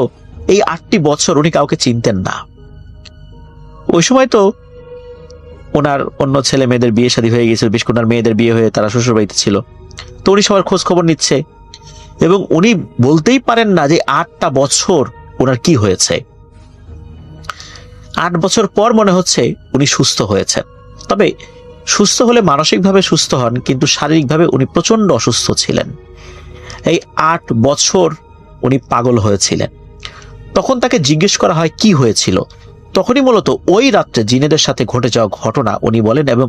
[SPEAKER 4] এই 8টি বছর উনি কাউকে চিনতেন না। ওই সময় তো ওনার অন্য ছেলে মেয়েদের বিয়ে শাদী হয়ে গেছিল, বিশেষ করে ওনার মেয়েদের বিয়ে হয়ে তারা শ্বশুর বাড়িতে ছিল। তো উনি সবার খোঁজ খবর নিচ্ছে, এবং উনি বলতেই পারেন না যে 8টা বছর ওনার কি হয়েছে। 8 বছর পর মনে হচ্ছে উনি সুস্থ হয়েছেন। তবে সুস্থ হলে মানসিকভাবে সুস্থ হন, কিন্তু শারীরিকভাবে উনি প্রচন্ড অসুস্থ ছিলেন। এই 8 বছর উনি পাগল হয়েছিলেন। তখন তাকে জিজ্ঞেস করা হয় কি হয়েছিল, তখনই মূলত ওই রাত্রে জিনেদের সাথে ঘটে যাওয়া ঘটনা উনি বলেন, এবং